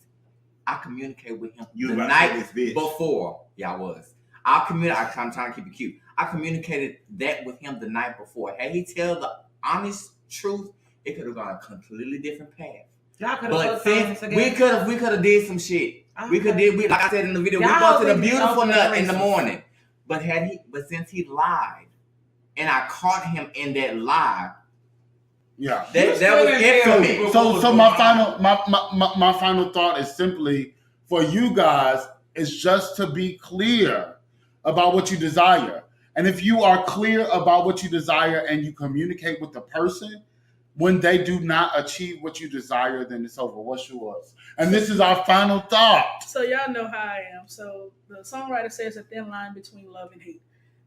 the night before. Yeah, I was. I'm trying to keep it cute. I communicated that with him the night before. Had he tell the honest truth, it could have gone a completely different path.
Y'all could
But
have
since we could have did some shit.
Okay.
Like I said in the video, we busted a beautiful nut in the morning. But since he lied, and I caught him in that lie,
yeah,
that was it for me.
So my final thought is simply for you guys is just to be clear about what you desire. And if you are clear about what you desire and you communicate with the person, when they do not achieve what you desire, then it's over. What's yours? And this is our final thought.
So y'all know how I am. So the songwriter says a thin line between love and hate.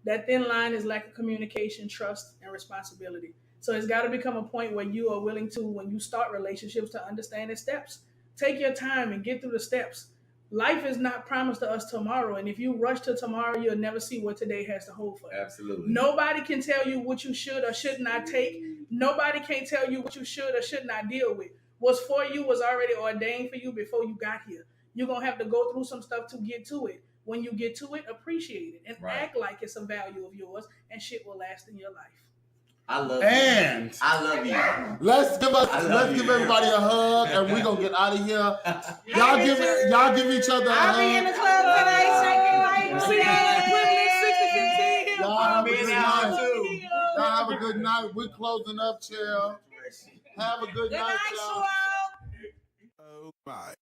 That thin line is lack of communication, trust, and responsibility. So it's got to become a point where you are willing to, when you start relationships, to understand the steps. Take your time and get through the steps. Life is not promised to us tomorrow. And if you rush to tomorrow, you'll never see what today has to hold for you.
Absolutely.
Nobody can tell you what you should or should not take. Nobody can tell you what you should or should not deal with. What's for you was already ordained for you before you got here. You're going to have to go through some stuff to get to it. When you get to it, appreciate it and act like it's a value of yours, and shit will last in your life.
I love
and
you. I love you.
Let's give everybody a hug, and we're gonna get out of here. Y'all give each other a hug.
I'll be in the club tonight, shaking like
Y'all have a good night. We're closing up, chill. Have a good night, y'all.
Oh my.